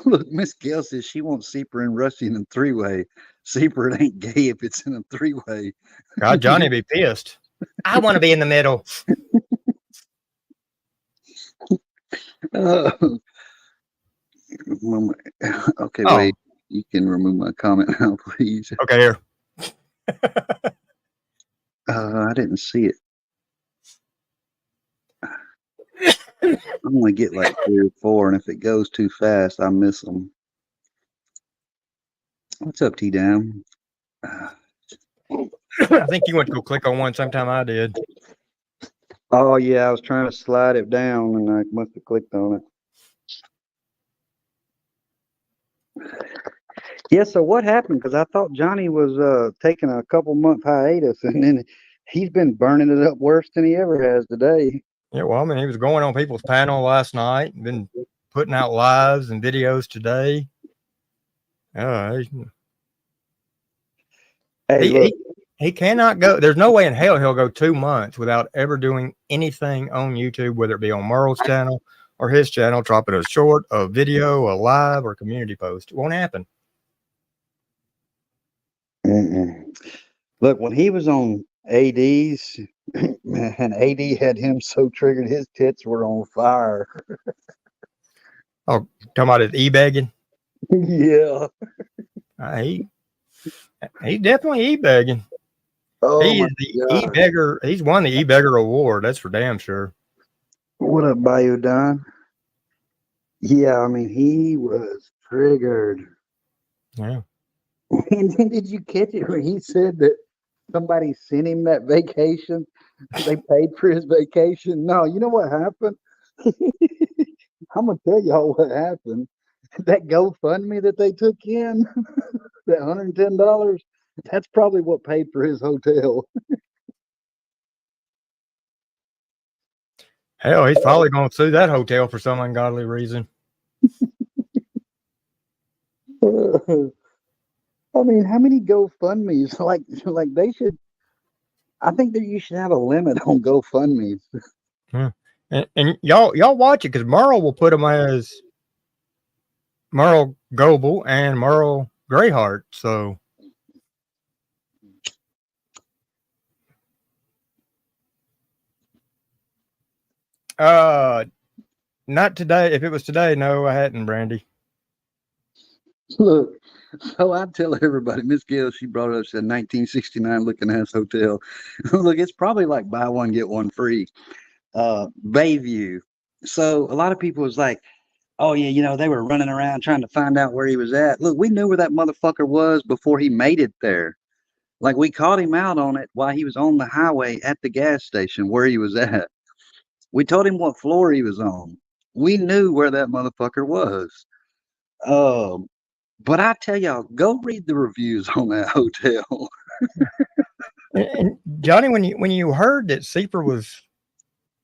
Speaker 6: Look, Miss Gail says she wants Seeper and Rusty in a three-way. Seeper, it ain't gay if it's in a three-way.
Speaker 5: God, Johnny be pissed. I want to be in the middle.
Speaker 6: Okay,
Speaker 5: Oh.
Speaker 6: wait. You can remove my comment now, please.
Speaker 5: Okay, here.
Speaker 6: I didn't see it. I only get like 3 or 4, and if it goes too fast, I miss them. What's up, T-Dam?
Speaker 5: I think you went to go click on one sometime I did.
Speaker 6: Oh, yeah, I was trying to slide it down, and I must have clicked on it. Yeah, so what happened? Because I thought Johnny was taking a couple month hiatus, and then he's been burning it up worse than he ever has today.
Speaker 5: Yeah, well, I mean, he was going on people's panel last night, been putting out lives and videos today.
Speaker 6: Hey, look.
Speaker 5: He cannot go. There's no way in hell he'll go 2 months without ever doing anything on YouTube, whether it be on Merle's channel or his channel, dropping a short, a video, a live, or a community post. It won't happen.
Speaker 6: Look, when he was on AD's, man, AD had him so triggered, his tits were on fire.
Speaker 5: Oh, talking about his e-begging?
Speaker 6: Yeah.
Speaker 5: He definitely e-begging.
Speaker 6: Oh,
Speaker 5: He
Speaker 6: my
Speaker 5: is the
Speaker 6: God.
Speaker 5: e-beggar. He's won the e-beggar award. That's for damn sure.
Speaker 6: What up, Bayou Don? Yeah, I mean, he was triggered.
Speaker 5: Yeah.
Speaker 6: And then did you catch it when he said that somebody sent him that vacation? They paid for his vacation? No, you know what happened? I'm going to tell y'all what happened. That GoFundMe that they took in, that $110, that's probably what paid for his hotel.
Speaker 5: Hell, he's probably going to sue that hotel for some ungodly reason.
Speaker 6: I mean, how many GoFundMes? Like they should. I think that you should have a limit on GoFundMes.
Speaker 5: Yeah. And y'all watch it because Merle will put them as Merle Goebel and Merle Greyheart. So not today. If it was today, no, I hadn't, Brandy.
Speaker 6: Look, so I tell everybody, Miss Gill, she brought it up, said 1969 looking ass hotel. Look, it's probably like buy one, get one free. Bayview. So a lot of people was like, oh yeah, you know, they were running around trying to find out where he was at. Look, we knew where that motherfucker was before he made it there. Like we caught him out on it while he was on the highway at the gas station where he was at. We told him what floor he was on. We knew where that motherfucker was. But I tell y'all, go read the reviews on that hotel.
Speaker 5: And Johnny, when you heard that Seeper was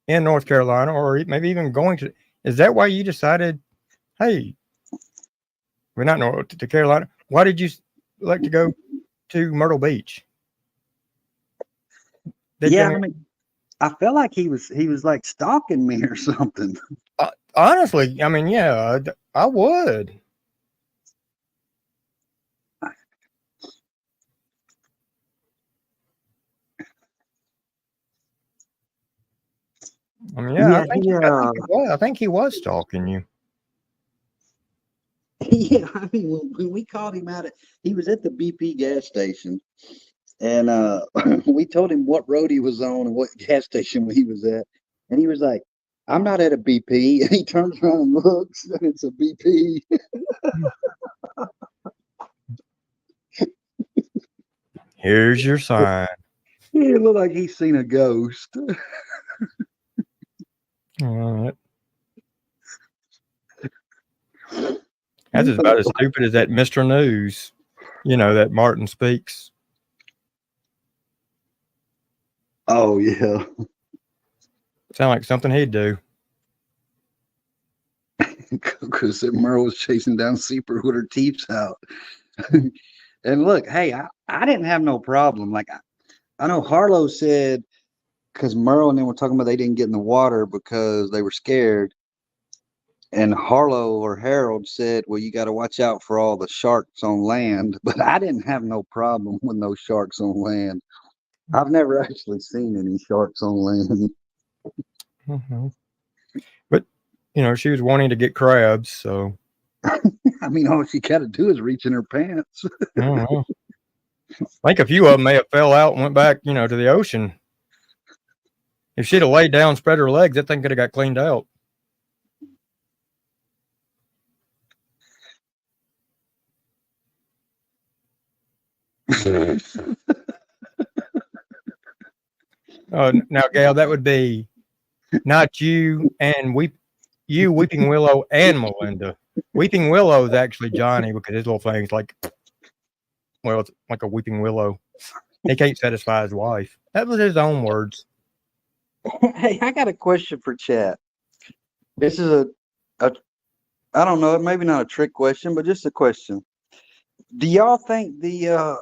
Speaker 5: in North Carolina, or maybe even going to, is that why you decided, hey, we're not North to Carolina? Why did you like to go to Myrtle Beach?
Speaker 6: Yeah, I mean, I felt like he was like stalking me or something.
Speaker 5: Honestly, I mean, yeah, I would. I mean, yeah, I think he was stalking you.
Speaker 6: Yeah, I mean, when we called him out, he was at the BP gas station, and we told him what road he was on and what gas station he was at, and he was like, "I'm not at a BP." And he turns around and looks, and it's a BP.
Speaker 5: Here's your sign.
Speaker 6: It looked like he's seen a ghost.
Speaker 5: All right. That's about as stupid as that Mr. News, you know, that Martin Speaks.
Speaker 6: Oh, yeah.
Speaker 5: Sound like something he'd do.
Speaker 6: Because Merle was chasing down Seeper with her teeth out. And look, hey, I didn't have no problem. Like, I know Harlow said, because Merle and them were talking about they didn't get in the water because they were scared. And Harlow or Harold said, well, you got to watch out for all the sharks on land. But I didn't have no problem with no sharks on land. I've never actually seen any sharks on land.
Speaker 5: Mhm. But she was wanting to get crabs, so
Speaker 6: I mean, all she got to do is reach in her pants.
Speaker 5: I don't know. I think a few of them may have fell out and went back, to the ocean. If she'd have laid down, spread her legs, that thing could have got cleaned out. Now, Gail, that would be not you and Weeping Willow and Melinda. Weeping Willow is actually Johnny because his little thing's like, well, it's like a weeping willow. He can't satisfy his wife. That was his own words.
Speaker 6: Hey, I got a question for chat. This is a I don't know, maybe not a trick question, but just a question. Do y'all think the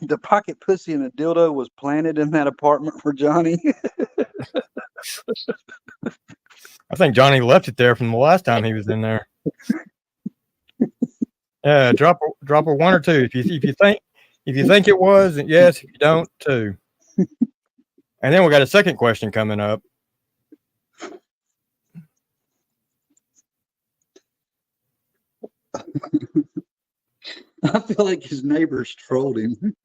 Speaker 6: the pocket pussy and the dildo was planted in that apartment for Johnny?
Speaker 5: I think Johnny left it there from the last time he was in there. Yeah, drop a one or two if you think it was, then yes. If you don't, two. And then we got a second question coming up.
Speaker 6: I feel like his neighbors trolled him.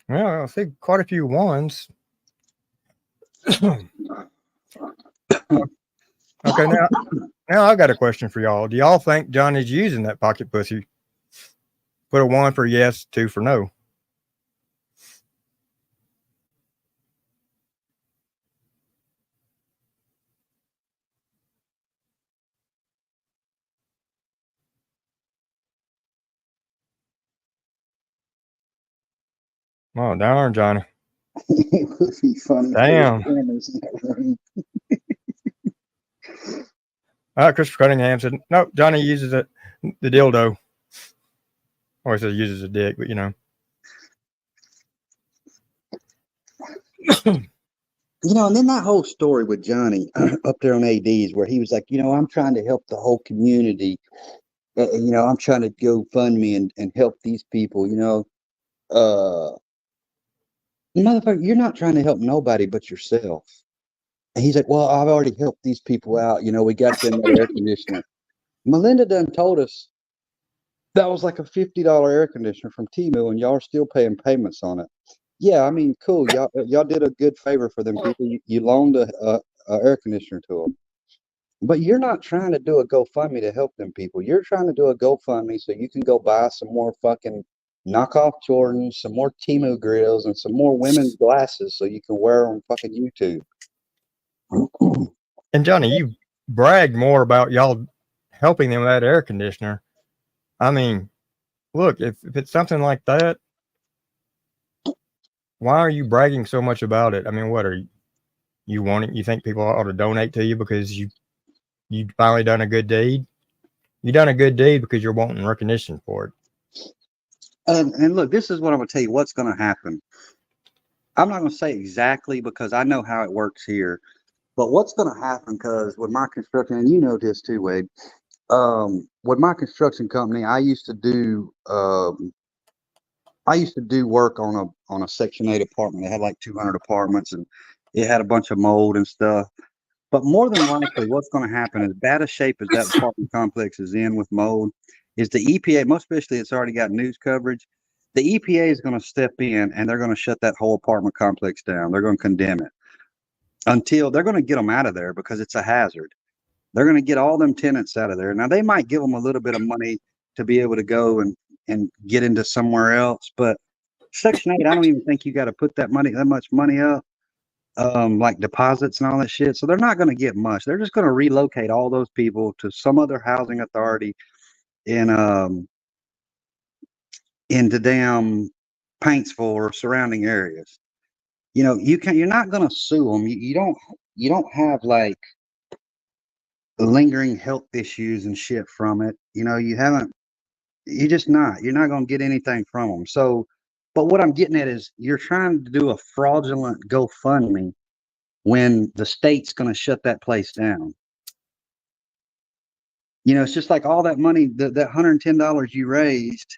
Speaker 5: Well, I see quite a few ones. Okay, now I got a question for y'all. Do y'all think Johnny's using that pocket pussy? Put a 1 for yes, 2 for no. Oh, darn, Johnny.
Speaker 6: It would be funny.
Speaker 5: Damn. Christopher Cunningham said, no, Johnny uses the dildo. Or he says uses a dick, but
Speaker 6: And then that whole story with Johnny up there on ADs where he was like, I'm trying to help the whole community. I'm trying to go fund me and help these people, motherfucker, you're not trying to help nobody but yourself. And he's like, well, I've already helped these people out. We got them air conditioner. Melinda done told us that was like a $50 air conditioner from Temu, and y'all are still paying payments on it. Yeah, I mean, cool. Y'all did a good favor for them people. You loaned a air conditioner to them. But you're not trying to do a GoFundMe to help them people. You're trying to do a GoFundMe so you can go buy some more fucking knockoff Jordans, some more Temu grills, and some more women's glasses so you can wear on fucking YouTube.
Speaker 5: And Johnny, you bragged more about y'all helping them with that air conditioner. I mean, look, if it's something like that, why are you bragging so much about it? I mean, what are you think people ought to donate to you because you finally done a good deed? You done a good deed because you're wanting recognition for it.
Speaker 6: And look, this is what I'm going to tell you what's going to happen. I'm not going to say exactly because I know how it works here. But what's going to happen, because with my construction, and you know this too, Wade, with my construction company, I used to do work on a Section 8 apartment. It had like 200 apartments, and it had a bunch of mold and stuff. But more than likely, what's going to happen, as bad a shape as that apartment complex is in with mold, is the EPA, most especially it's already got news coverage, the EPA is going to step in and they're going to shut that whole apartment complex down. They're going to condemn it until they're going to get them out of there because it's a hazard. They're going to get all them tenants out of there. Now, they might give them a little bit of money to be able to go and get into somewhere else. But Section 8, I don't even think you got to put that much money up, like deposits and all that shit. So they're not going to get much. They're just going to relocate all those people to some other housing authority in the damn Paintsville or surrounding areas. You're not going to sue them. You don't have like lingering health issues and shit from it. You're not going to get anything from them. So, but what I'm getting at is you're trying to do a fraudulent GoFundMe when the state's going to shut that place down. It's just like all that money, that $110 you raised,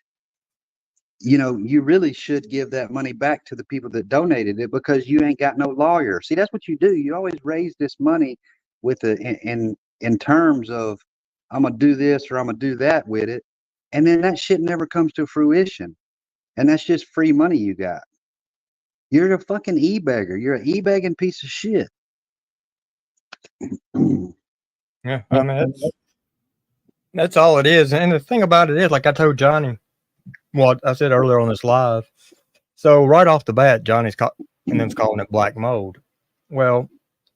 Speaker 6: you really should give that money back to the people that donated it because you ain't got no lawyer. See, that's what you do. You always raise this money with in terms of I'm gonna do this or I'm gonna do that with it, and then that shit never comes to fruition, and that's just free money you got. You're a fucking e-bagger. You're an e-bagging piece of shit.
Speaker 5: Yeah, I mean that's all it is. And the thing about it is, like I told Johnny, what I said earlier on this live. So right off the bat, Johnny's and them's calling it black mold. Well,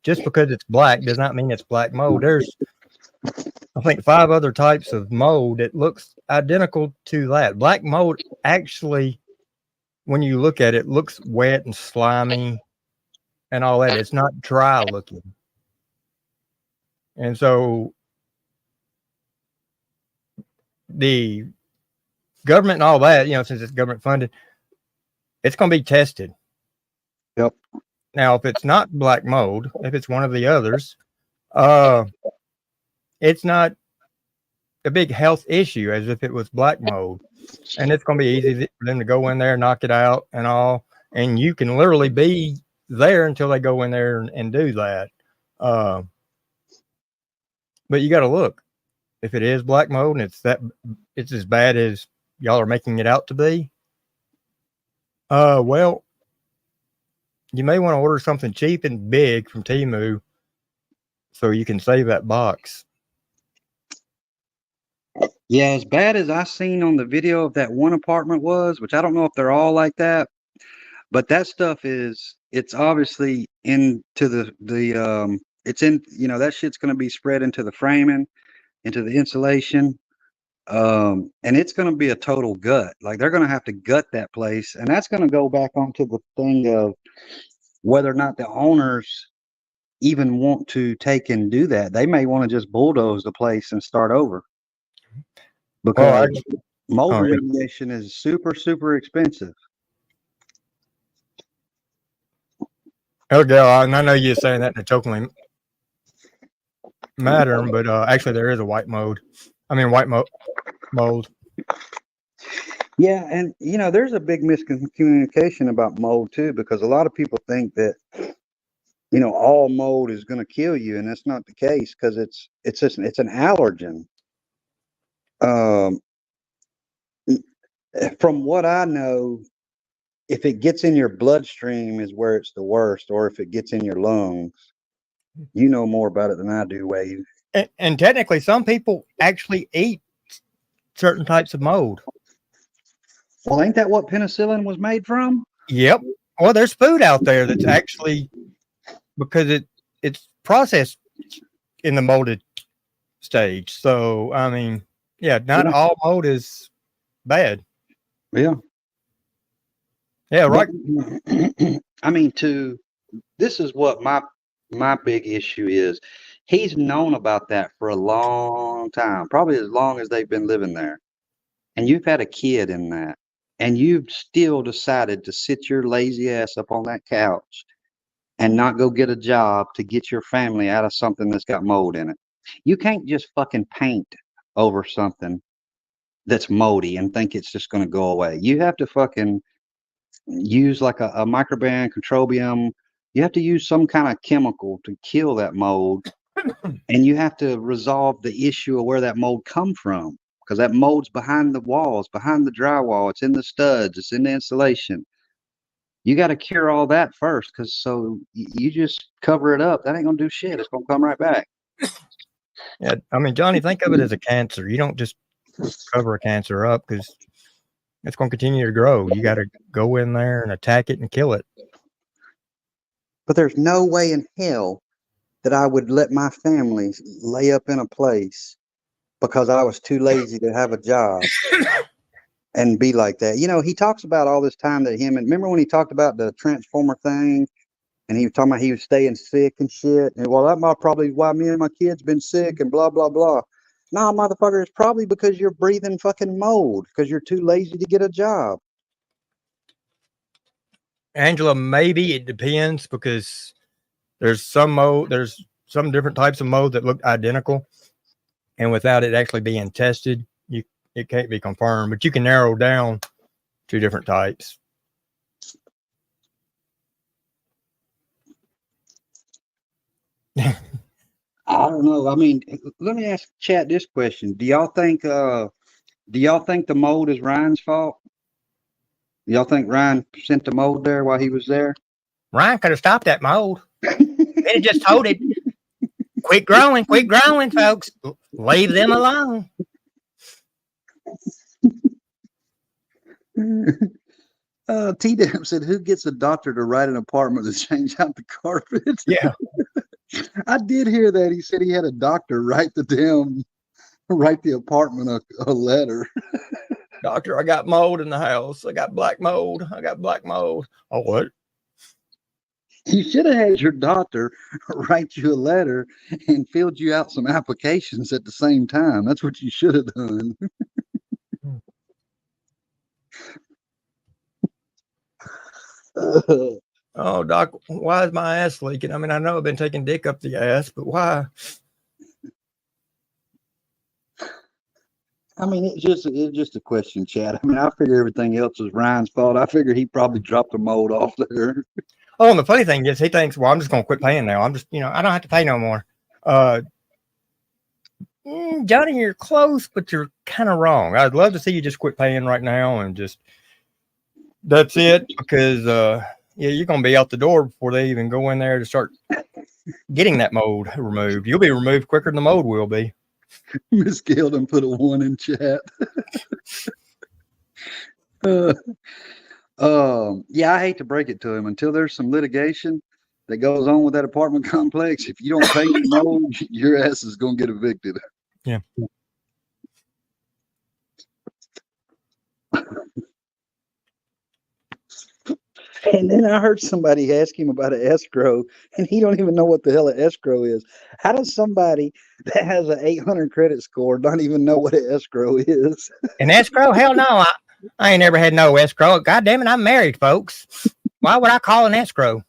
Speaker 5: just because it's black does not mean it's black mold. There's, I think, 5 other types of mold that looks identical to that. Black mold actually, when you look at it, looks wet and slimy and all that. It's not dry looking. And so the government and all that, since it's government funded, it's going to be tested.
Speaker 6: Yep.
Speaker 5: Now, if it's not black mold, if it's one of the others, it's not a big health issue as if it was black mold. And it's going to be easy for them to go in there, knock it out and all. And you can literally be there until they go in there and do that. But you got to look. If it is black mold and it's as bad as y'all are making it out to be, well, you may want to order something cheap and big from Temu so you can save that box.
Speaker 6: Yeah, as bad as I seen on the video of that one apartment was, which I don't know if they're all like that, but that stuff it's obviously into the it's in, that shit's going to be spread into the framing, into the insulation. And it's going to be a total gut. Like they're going to have to gut that place. And that's going to go back onto the thing of whether or not the owners even want to take and do that. They may want to just bulldoze the place and start over. Because mold remediation is super, super expensive.
Speaker 5: Okay, and I know you're saying that in a jokingly matter, but actually there is a white mold. Mold.
Speaker 6: Yeah, and there's a big miscommunication about mold too, because a lot of people think that all mold is going to kill you, and that's not the case because it's an allergen. From what I know, if it gets in your bloodstream is where it's the worst, or if it gets in your lungs. You know more about it than I do, Wade.
Speaker 5: And technically, some people actually eat certain types of mold.
Speaker 6: Well, ain't that what penicillin was made from?
Speaker 5: Yep. Well, there's food out there that's actually, because it's processed in the molded stage. So, I mean, yeah, not all mold is bad.
Speaker 6: Yeah.
Speaker 5: Yeah, right.
Speaker 6: I mean, this is what my big issue is. He's known about that for a long time, probably as long as they've been living there. And you've had a kid in that, and you've still decided to sit your lazy ass up on that couch and not go get a job to get your family out of something that's got mold in it. You can't just fucking paint over something that's moldy and think it's just going to go away. You have to fucking use like a microbiome, controbium. You have to use some kind of chemical to kill that mold. And you have to resolve the issue of where that mold come from, because that mold's behind the walls, behind the drywall. It's in the studs. It's in the insulation. You got to cure all that first, because so you just cover it up. That ain't going to do shit. It's going to come right back.
Speaker 5: Yeah, I mean, Johnny, think of it as a cancer. You don't just cover a cancer up because it's going to continue to grow. You got to go in there and attack it and kill it.
Speaker 6: But there's no way in hell that I would let my family lay up in a place because I was too lazy to have a job and be like that. He talks about all this time that and remember when he talked about the transformer thing and he was talking about he was staying sick and shit. And well, that might probably why me and my kids been sick and blah, blah, blah. Nah, motherfucker, it's probably because you're breathing fucking mold because you're too lazy to get a job.
Speaker 5: Angela, maybe it depends because there's some different types of mold that look identical, and without it actually being tested, it can't be confirmed. But you can narrow down two different types.
Speaker 6: I don't know. I mean, let me ask chat this question. Do y'all think the mold is Ryan's fault? Y'all think Ryan sent the mold there while he was there?
Speaker 5: Ryan could have stopped that mold. It just told it, quit growing, folks. Leave them alone.
Speaker 6: T-Dam said, who gets a doctor to write an apartment to change out the carpet?
Speaker 5: Yeah.
Speaker 6: I did hear that. He said he had a doctor write the apartment a letter.
Speaker 5: Doctor, I got mold in the house. I got black mold. Oh, what?
Speaker 6: You should have had your doctor write you a letter and filled you out some applications at the same time. That's what you should have done.
Speaker 5: Oh, Doc, why is my ass leaking? I mean, I know I've been taking dick up the ass, but why?
Speaker 6: I mean, it's just a question, Chad. I mean, I figure everything else is Ryan's fault. I figure he probably dropped the mold off there.
Speaker 5: Oh, and the funny thing is, he thinks, well, I'm just going to quit paying now. I'm just, I don't have to pay no more. Johnny, you're close, but you're kind of wrong. I'd love to see you just quit paying right now and just, that's it. Because, you're going to be out the door before they even go in there to start getting that mold removed. You'll be removed quicker than the mold will be.
Speaker 6: Miss Gilden put a 1 in chat. Yeah, I hate to break it to him. Until there's some litigation that goes on with that apartment complex, if you don't pay your mold, your ass is going to get evicted.
Speaker 5: Yeah.
Speaker 6: And then I heard somebody ask him about an escrow, and he don't even know what the hell an escrow is. How does somebody that has an 800 credit score not even know what an escrow is?
Speaker 5: An escrow? Hell no. I ain't never had no escrow. God damn it, I'm married, folks. Why would I call an escrow?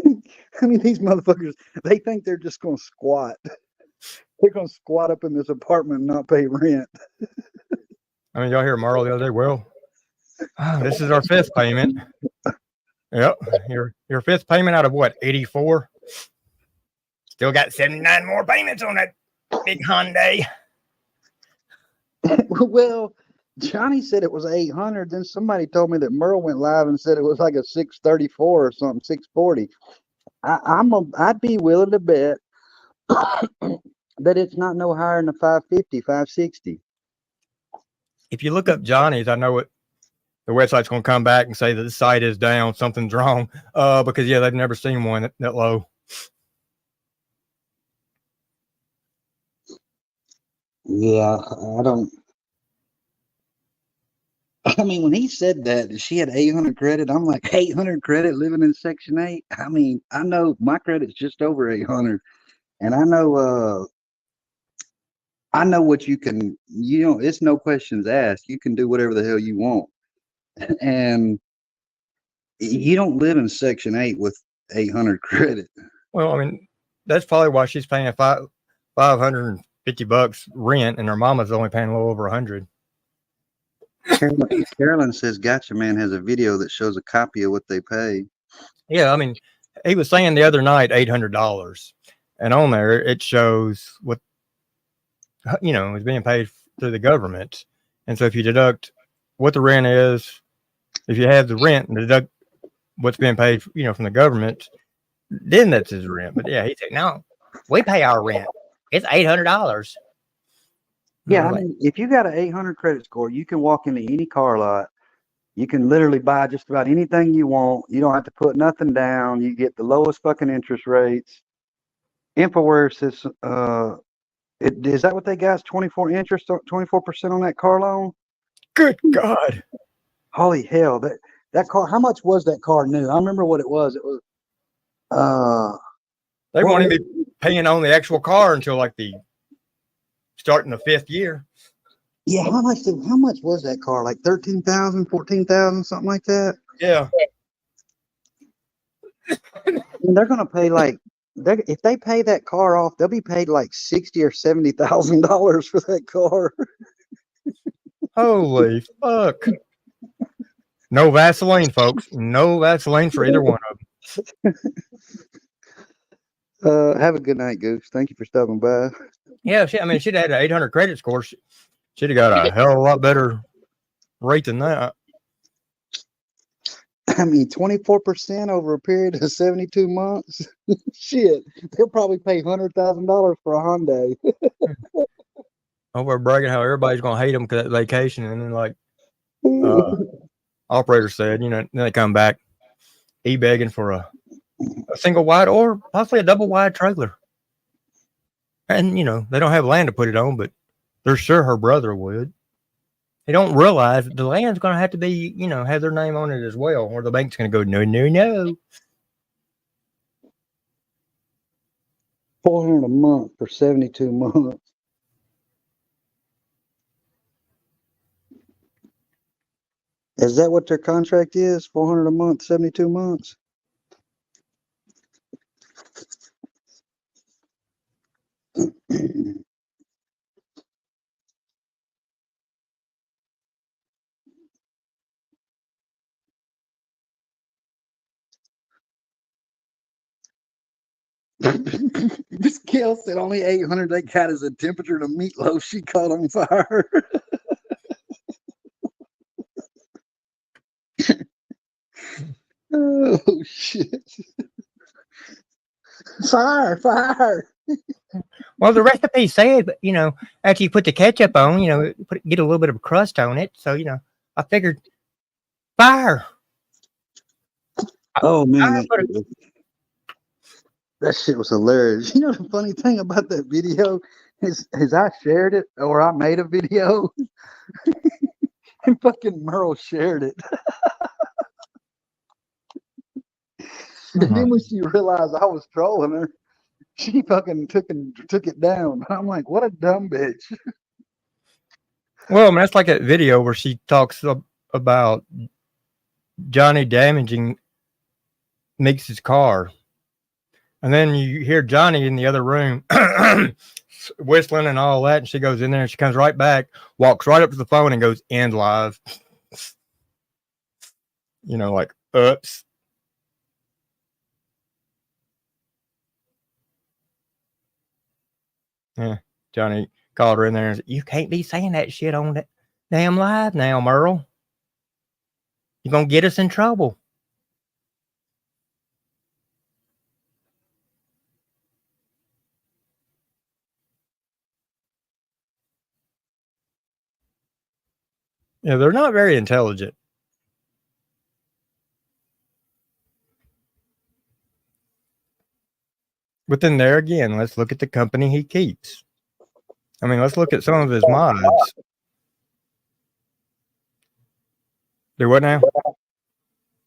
Speaker 6: I mean, these motherfuckers, they think they're just going to squat. They're going to squat up in this apartment and not pay rent.
Speaker 5: I mean, y'all hear Marl the other day? Well, this is our 5th payment. Yep. Your 5th payment out of what, 84? Still got 79 more payments on that big Hyundai.
Speaker 6: Well, Johnny said it was 800. Then somebody told me that Merle went live and said it was like a 634 or something, 640. I'd be willing to bet that it's not no higher than a 550, 560.
Speaker 5: If you look up Johnny's, I know the website's going to come back and say that the site is down, something's wrong. Because they've never seen one that low.
Speaker 6: Yeah, I mean, when he said that she had 800 credit, I'm like, 800 credit living in Section 8? I mean, I know my credit's just over 800. And I know what you can, it's no questions asked. You can do whatever the hell you want. And you don't live in Section 8 with 800 credit.
Speaker 5: Well, I mean, that's probably why she's paying $550 rent, and her mama's only paying a little over 100.
Speaker 6: Carolyn says Gotcha Man has a video that shows a copy of what they pay.
Speaker 5: Yeah, I mean, he was saying the other night $800, and on there it shows what is being paid through the government. And so if you deduct what the rent is, if you have the rent and deduct what's being paid, from the government, then that's his rent. But yeah, he said, no, we pay our rent. It's $800.
Speaker 6: Yeah, I mean, if you got an 800 credit score, you can walk into any car lot. You can literally buy just about anything you want. You don't have to put nothing down. You get the lowest fucking interest rates. InfoWare says, is that what they got? 24% on that car loan?
Speaker 5: Good God.
Speaker 6: Holy hell. That car, how much was that car new? I remember what it was. It was,
Speaker 5: they won't even be paying on the actual car until like starting the 5th year.
Speaker 6: Yeah, how much was that car? Like 13,000, 14,000, something like that?
Speaker 5: Yeah.
Speaker 6: And they're gonna pay if they pay that car off, they'll be paid like $60,000 or $70,000 for that car.
Speaker 5: Holy fuck. No Vaseline, folks. No Vaseline for either one of them.
Speaker 6: Have a good night, Goose. Thank you for stopping by.
Speaker 5: Yeah, I mean, she'd had an 800 credit score. She'd have got a hell of a lot better rate than that.
Speaker 6: I mean, 24% over a period of 72 months. Shit, they'll probably pay $100,000 for a Hyundai.
Speaker 5: Over bragging how everybody's going to hate them because that vacation. And then, like, operator said, then they come back begging for a single wide or possibly a double wide trailer. And, they don't have land to put it on, but they're sure her brother would. They don't realize that the land's going to have to be, have their name on it as well, or the bank's going to go, no.
Speaker 6: $400 a month for 72 months. Is that what their contract is? $400 a month, 72 months? This Gail said only 800 they got as a temperature to meatloaf she caught on fire. Oh shit. Fire.
Speaker 5: Well, the recipe said, after you put the ketchup on, get a little bit of a crust on it. So, I figured fire.
Speaker 6: Oh man, that shit was hilarious. The funny thing about that video is I shared it, or I made a video, and fucking Merle shared it. And then when she realized I was trolling her, she fucking took it down. I'm like, what a dumb bitch.
Speaker 5: Well, I mean, that's like that video where she talks about Johnny damaging Meeks' car. And then you hear Johnny in the other room whistling and all that. And she goes in there and she comes right back, walks right up to the phone and goes, end live. Like, oops. Yeah. Johnny called her in there and said, you can't be saying that shit on that damn live now, Merle. You're going to get us in trouble. Yeah, they're not very intelligent. But then there again, let's look at the company he keeps. I mean, let's look at some of his mods. Do what now?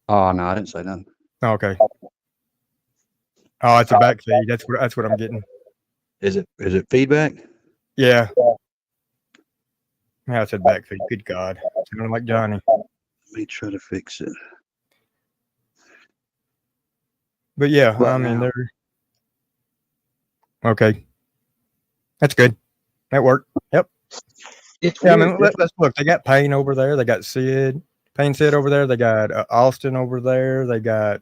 Speaker 6: Oh no, I didn't say nothing.
Speaker 5: Oh, okay. Oh, it's a back feed. That's what I'm getting.
Speaker 6: Is it feedback?
Speaker 5: Yeah. Yeah, I said back feed. Good God. Sounding like Johnny.
Speaker 6: Let me try to fix it.
Speaker 5: But yeah, I mean, they're okay. That's good. That worked. Yep. Yeah, I mean, let's look. They got Payne over there. They got Payne Sid over there. They got Austin over there. They got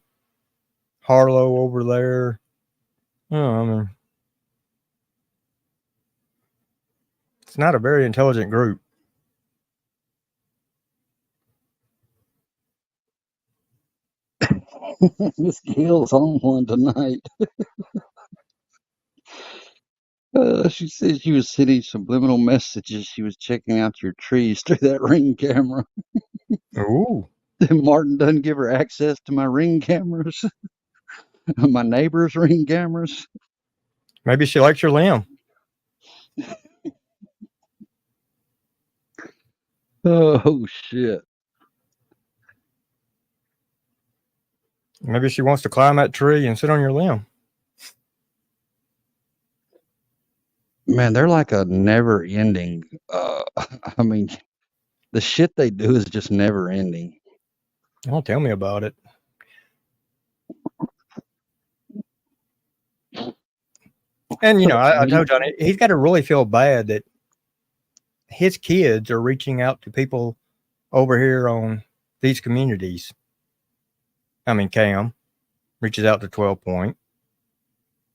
Speaker 5: Harlow over there. Oh, I mean, it's not a very intelligent group.
Speaker 6: Miss Gill's on one tonight. She said she was sending subliminal messages. She was checking out your trees through that Ring camera.
Speaker 5: Ooh.
Speaker 6: Martin doesn't give her access to my Ring cameras. My neighbor's Ring cameras.
Speaker 5: Maybe she likes your limb.
Speaker 6: Oh shit.
Speaker 5: Maybe she wants to climb that tree and sit on your limb.
Speaker 6: Man, they're like a never ending. I mean, the shit they do is just never ending.
Speaker 5: Don't tell me about it. And, I told Johnny, he's got to really feel bad that his kids are reaching out to people over here on these communities. I mean, Cam reaches out to 12 Point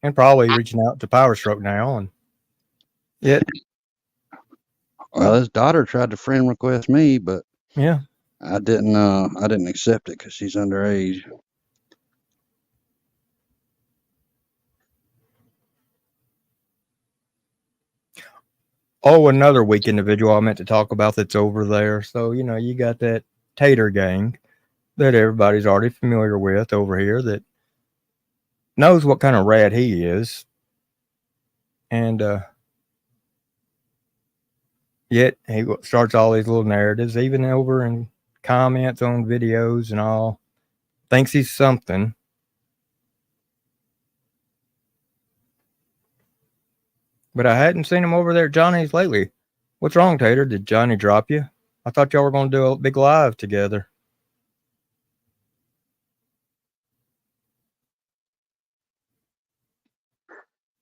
Speaker 5: and probably reaching out to Power Stroke now. And yet,
Speaker 6: Well, his daughter tried to friend request me, but
Speaker 5: yeah.
Speaker 6: I didn't accept it because she's underage.
Speaker 5: Oh, another weak individual I meant to talk about that's over there. So, you got that Tater gang that everybody's already familiar with over here that knows what kind of rat he is. And yet he starts all these little narratives, even over in comments on videos and all. Thinks he's something. But I hadn't seen him over there at Johnny's lately. What's wrong, Tater? Did Johnny drop you? I thought y'all were going to do a big live together.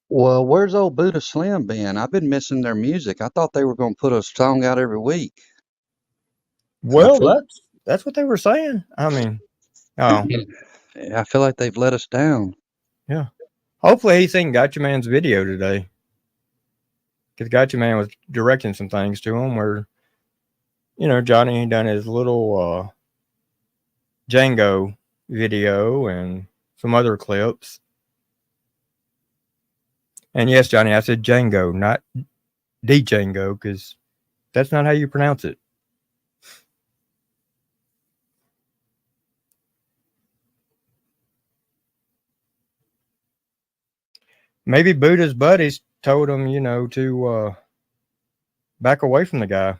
Speaker 6: Well, where's old Buddha Slim been? I've been missing their music. I thought they were going to put a song out every week.
Speaker 5: Well, that's what they were saying. I mean, oh,
Speaker 6: I feel like they've let us down.
Speaker 5: yeah. Hopefully he's seen Gotcha Man's video today. Because Gotcha Man was directing some things to him where, Johnny done his little Django video and some other clips. And yes, Johnny, I said Django, not Django, because that's not how you pronounce it. Maybe Buddha's buddies told him, to back away from the guy.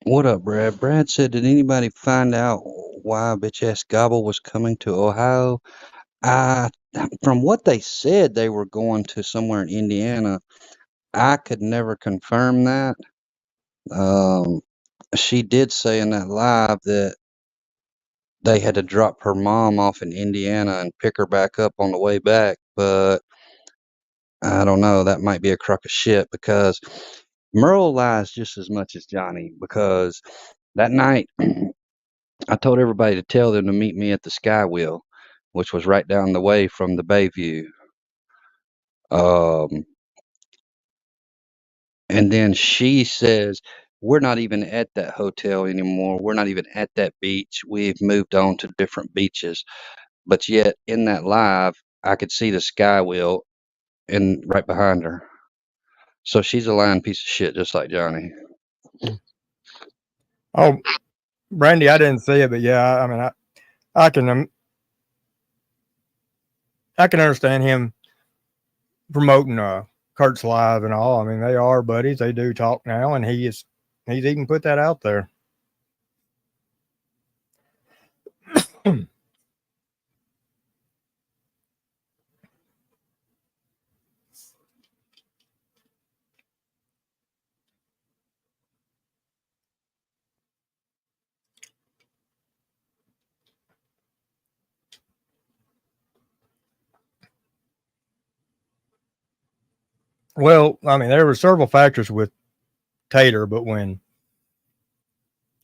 Speaker 6: What up, Brad? Brad said, did anybody find out why bitch ass Gobble was coming to Ohio? From what they said, they were going to somewhere in Indiana. I could never confirm that. She did say in that live that they had to drop her mom off in Indiana and pick her back up on the way back, but I don't know. That might be a crock of shit because Merle lies just as much as Johnny because that night I told everybody to tell them to meet me at the Sky Wheel, which was right down the way from the Bayview. And then she says, we're not even at that hotel anymore. We're not even at that beach. We've moved on to different beaches. But yet in that live, I could see the Sky Wheel right behind her. So she's a lying piece of shit, just like Johnny.
Speaker 5: Oh, Brandy, I didn't see it, but yeah, I mean, I can understand him promoting Kurt's live and all. I mean, they are buddies. They do talk now, and he's even put that out there. Well, I mean, there were several factors with Tater, but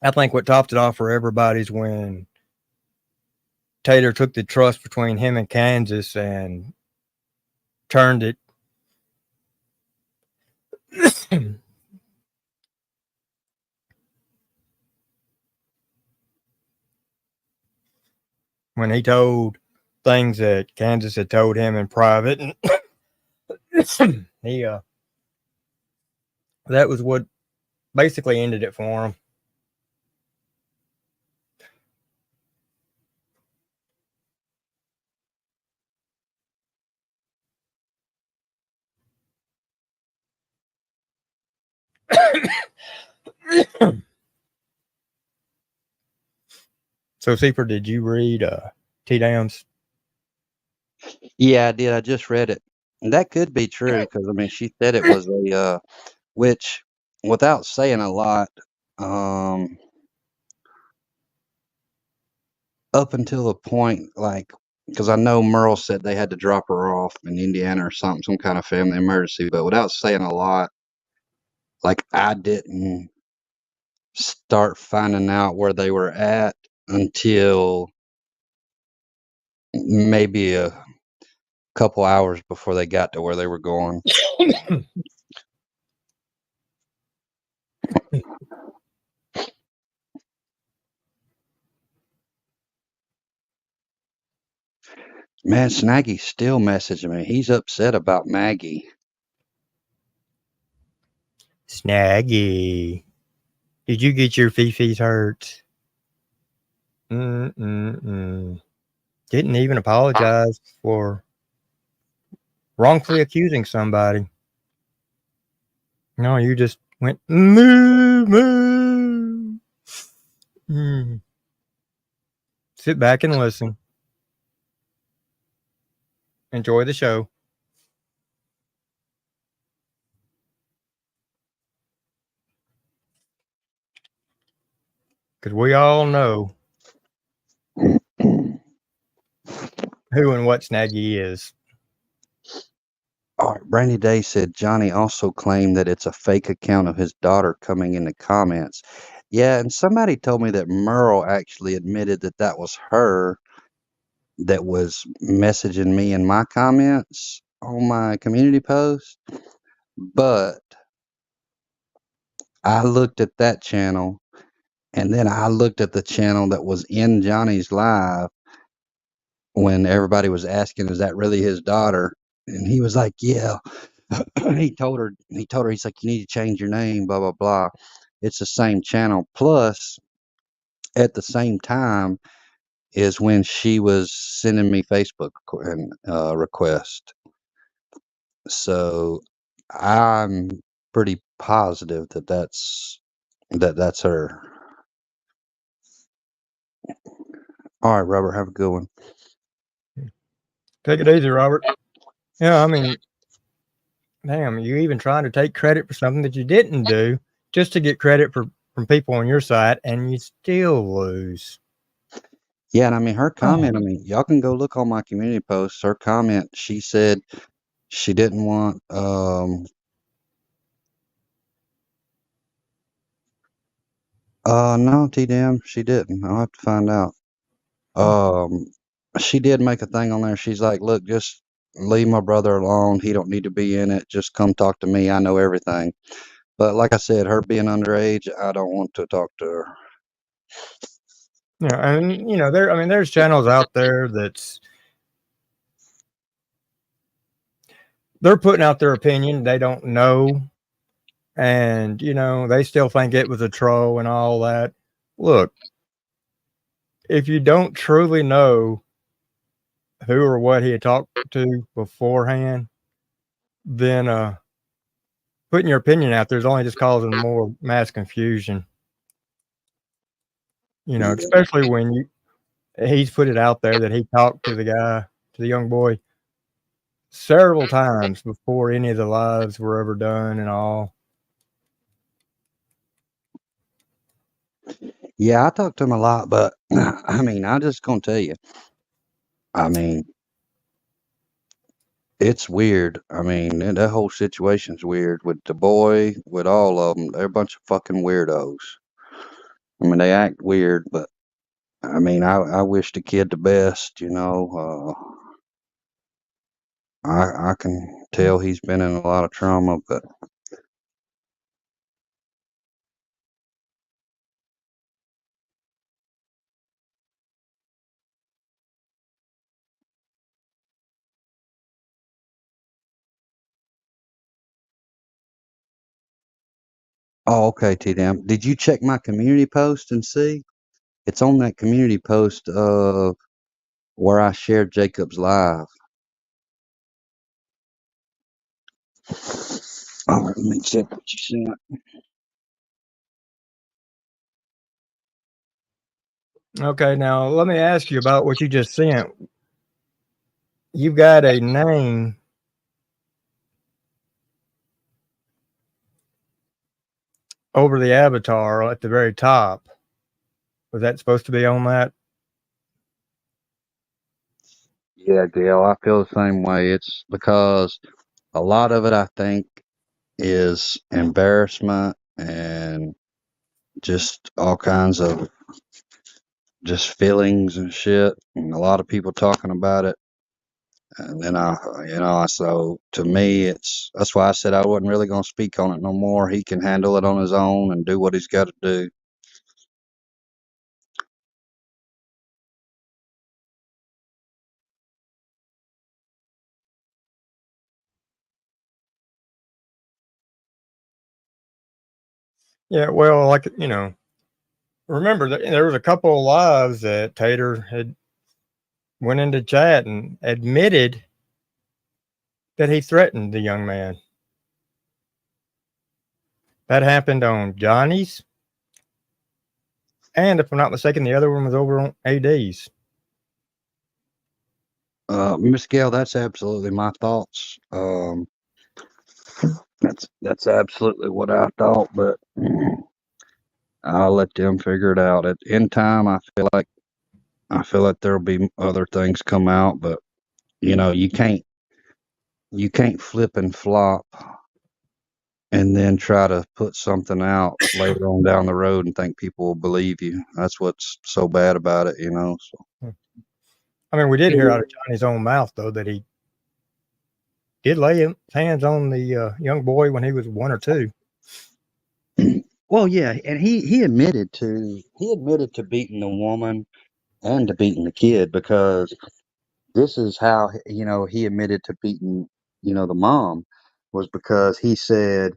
Speaker 5: I think what topped it off for everybody's when Tater took the trust between him and Kansas and turned it when he told things that Kansas had told him in private, and he that was what basically ended it for him. So, Seeper, did you read T-Dam's?
Speaker 6: Yeah, I did. I just read it. And that could be true because, I mean, she said it was which, without saying a lot, up until the point, like, because I know Merle said they had to drop her off in Indiana or something, some kind of family emergency, but without saying a lot, like, I didn't start finding out where they were at until maybe a couple hours before they got to where they were going. Man, Snaggy's still messaging me. He's upset about Maggie.
Speaker 5: Snaggy. Did you get your fifis hurt? Didn't even apologize for wrongfully accusing somebody. No, you just went moo moo. Sit back and listen. Enjoy the show. Because we all know who and what Snaggy is.
Speaker 6: All right, Brandy Day said Johnny also claimed that it's a fake account of his daughter coming in the comments. Yeah, and somebody told me that Merle actually admitted that that was her that was messaging me in my comments on my community post. But I looked at that channel, and then I looked at the channel that was in Johnny's live when everybody was asking, is that really his daughter? And he was like, yeah. He told her, he's like, you need to change your name, blah, blah, blah. It's the same channel. Plus, at the same time is when she was sending me Facebook request. So I'm pretty positive that that's her. All right, Robert, have a good one.
Speaker 5: Take it easy, Robert. Yeah, I mean, damn, you even trying to take credit for something that you didn't do just to get credit from people on your side, and you still lose.
Speaker 6: Yeah, and I mean, her comment, I mean, y'all can go look on my community posts. Her comment, she said she didn't want, no, T-Dam, she didn't. I'll have to find out. She did make a thing on there. She's like, look, just leave my brother alone. He don't need to be in it. Just come talk to me. I know everything. But like I said, her being underage, I don't want to talk to her.
Speaker 5: Yeah, and there's channels out there they're putting out their opinion. They don't know, and they still think it was a troll and all that. Look, if you don't truly know who or what he had talked to beforehand, then putting your opinion out there is only just causing more mass confusion. Especially when he's put it out there that he talked to the young boy, several times before any of the lives were ever done and all.
Speaker 6: Yeah, I talked to him a lot, but I mean, I'm just gonna tell you. I mean, it's weird. I mean, that whole situation's weird with the boy, with all of them. They're a bunch of fucking weirdos. I mean, they act weird, but I mean, I wish the kid the best. I can tell he's been in a lot of trauma, but oh, okay, T-Dam. Did you check my community post and see? It's on that community post of where I shared Jacob's live. All right, let me check what you sent.
Speaker 5: Okay, now let me ask you about what you just sent. You've got a name over the avatar at the very top. Was that supposed to be on that?
Speaker 6: Yeah, Gail, I feel the same way. It's because a lot of it, I think, is embarrassment and just all kinds of just feelings and shit. And a lot of people talking about it. And then so to me, that's why I said I wasn't really going to speak on it no more. He can handle it on his own and do what he's got to do.
Speaker 5: Yeah, well, like, remember that there was a couple of lives that Tater had went into chat and admitted that he threatened the young man. That happened on Johnny's. And if I'm not mistaken, the other one was over on AD's.
Speaker 6: Miss Gail, that's absolutely my thoughts. That's absolutely what I thought, but I'll let them figure it out. In time, I feel like there'll be other things come out, but you can't flip and flop and then try to put something out later on down the road and think people will believe you. That's what's so bad about it, So.
Speaker 5: I mean, we did hear out of Johnny's own mouth, though, that he did lay his hands on the young boy when he was 1 or 2.
Speaker 6: Well, yeah, and he admitted to beating the woman and to beating the kid, because this is how he admitted to beating the mom, was because he said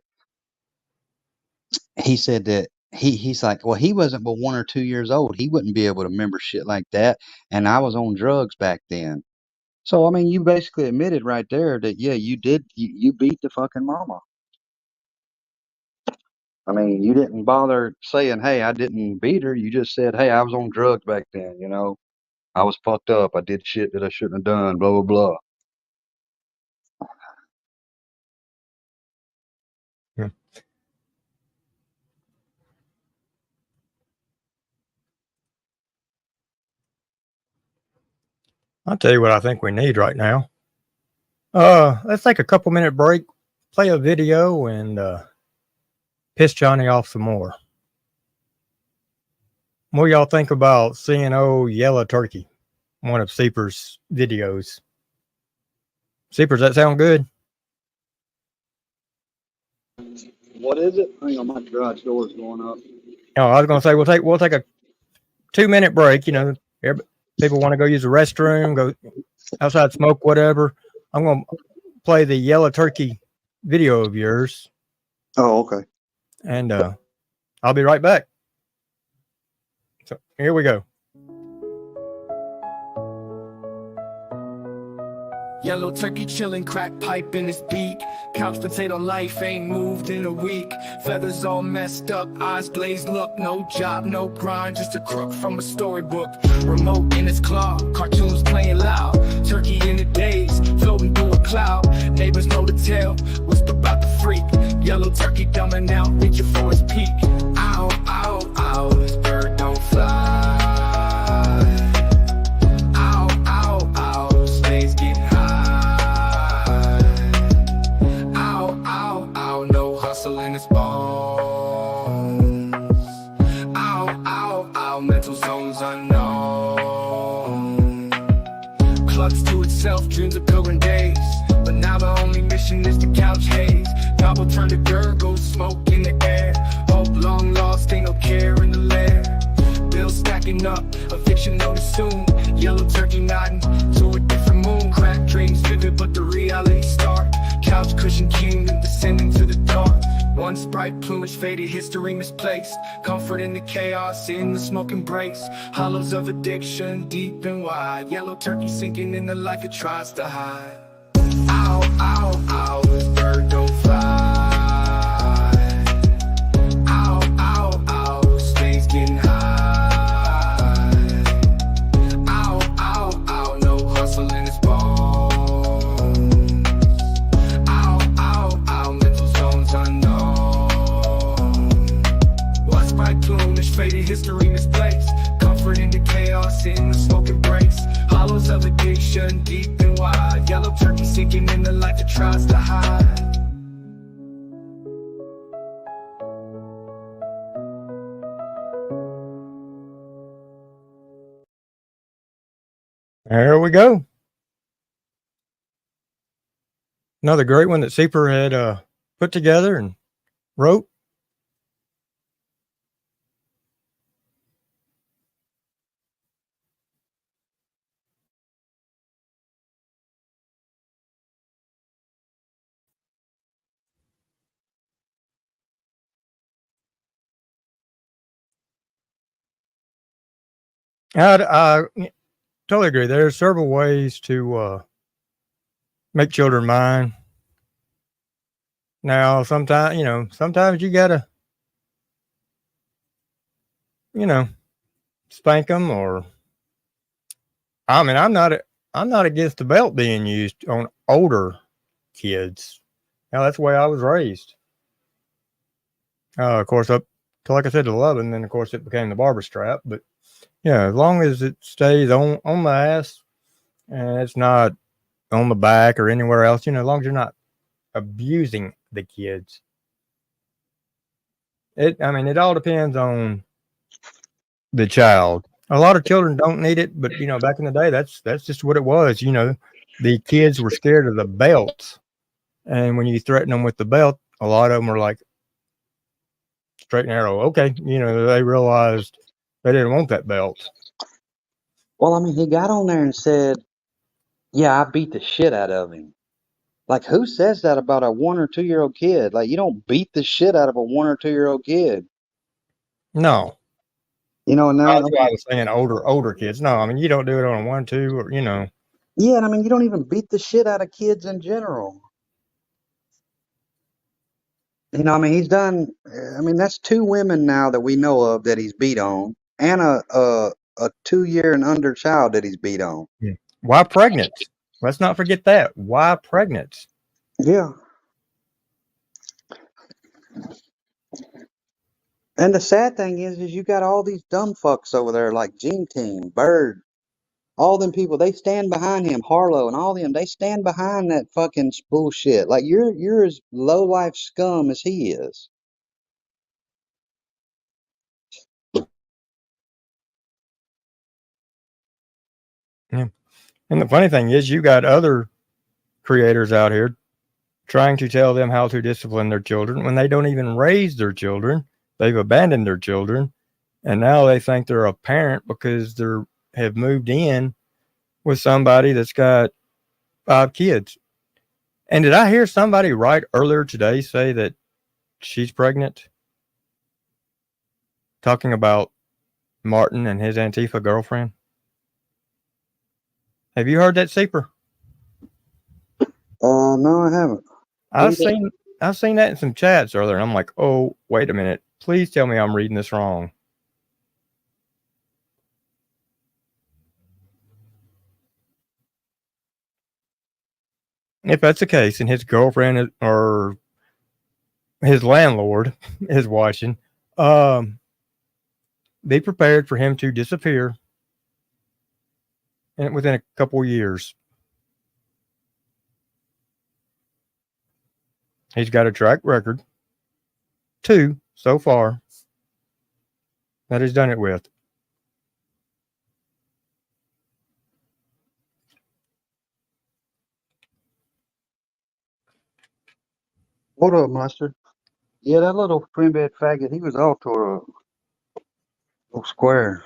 Speaker 6: that he's like, well, he wasn't but 1 or 2 years old. He wouldn't be able to remember shit like that, and I was on drugs back then. So I mean, you basically admitted right there that yeah, you beat the fucking mama. I mean, you didn't bother saying, hey, I didn't beat her. You just said, hey, I was on drugs back then, I was fucked up. I did shit that I shouldn't have done, blah, blah, blah.
Speaker 5: Yeah. I'll tell you what I think we need right now. Let's take a couple-minute break, play a video, and piss Johnny off some more. What do y'all think about seeing old Yellow Turkey, one of Seeper's videos? Seeper, does that sound good?
Speaker 6: What is it? Hang on, my garage door's going up.
Speaker 5: Oh, I was gonna say we'll take a 2-minute break. People want to go use the restroom, go outside, smoke, whatever. I'm gonna play the Yellow Turkey video of yours.
Speaker 6: Oh, okay.
Speaker 5: And I'll be right back. So here we go.
Speaker 7: Yellow turkey chillin', crack pipe in his beak. Couch potato life ain't moved in a week. Feathers all messed up, eyes glazed look. No job, no grind, just a crook from a storybook. Remote in his claw, cartoons playing loud. Turkey in the days, floating through a cloud. Neighbors know the tale, whisper about the freak. Yellow turkey dumbing out, reaching for his peak. Ow, ow, ow, this bird don't fly. In his bones. Ow, ow, ow, mental zones unknown. Clucks to itself, dreams of pilgrim days. But now the only mission is to couch haze. Double turn to gurgle, smoke in the air. Hope long lost, ain't no care in the lair. Bills stacking up, eviction notice soon. Yellow turkey nodding to a different moon. Crack dreams vivid, but the reality start. Couch cushion kingdom descending to the dark. Once bright plumage faded, history misplaced. Comfort in the chaos, in the smoke embrace. Hollows of addiction, deep and wide. Yellow turkey sinking in the life it tries to hide. Ow, ow, ow, this bird don't fly. Ow, ow, ow, space getting high. Ow, ow, ow, no hustle in his bones. Ow, ow, ow, mental zones unknown. Plumage faded, history misplaced. Comfort in the chaos, in the smoke embrace. Hollows of addiction. frustration deep and wide. Yellow turkey sinking in the life it tries to hide.
Speaker 5: There we go. Another great one that Seeper had put together and wrote. I totally agree. There are several ways to make children mine. Now, sometimes you gotta, spank them, or I mean, I'm not against the belt being used on older kids. Now, that's the way I was raised. Of course, up to, like I said, 11, then of course it became the barber strap. But yeah, as long as it stays on the ass and it's not on the back or anywhere else, as long as you're not abusing the kids. It all depends on the child. A lot of children don't need it, but back in the day, that's just what it was. The kids were scared of the belts, and when you threaten them with the belt, a lot of them were like, straight and narrow. Okay, they realized they didn't want that belt.
Speaker 6: Well, I mean, he got on there and said, "Yeah, I beat the shit out of him." Like, who says that about a 1 or 2-year-old kid? Like, you don't beat the shit out of a 1 or 2-year-old kid.
Speaker 5: No,
Speaker 6: And now,
Speaker 5: that's why I was saying older kids. No, I mean you don't do it on a 1, 2, or
Speaker 6: yeah, and I mean, you don't even beat the shit out of kids in general. I mean, he's done. I mean, that's 2 women now that we know of that he's beat on, and a 2-year and under child that he's beat on.
Speaker 5: Yeah. Why pregnant? Let's not forget that. Why pregnant?
Speaker 6: Yeah. And the sad thing is you got all these dumb fucks over there like Gene Team, Bird, all them people. They stand behind him, Harlow, and all them. They stand behind that fucking bullshit. Like you're as low life scum as he is.
Speaker 5: Yeah. And the funny thing is, you got other creators out here trying to tell them how to discipline their children when they don't even raise their children. They've abandoned their children, and now they think they're a parent because they have moved in with somebody that's got 5 kids. And did I hear somebody right earlier today say that she's pregnant? Talking about Martin and his Antifa girlfriend. Have you heard that, Seeper?
Speaker 6: No, I haven't.
Speaker 5: I've seen that in some chats earlier, and I'm like, oh, wait a minute. Please tell me I'm reading this wrong. If that's the case, and his girlfriend or his landlord is watching, be prepared for him to disappear within a couple of years. He's got a track record, 2 so far, that he's done it with.
Speaker 6: What up, Mustard? Yeah, that little twin bed faggot, he was off to a little square.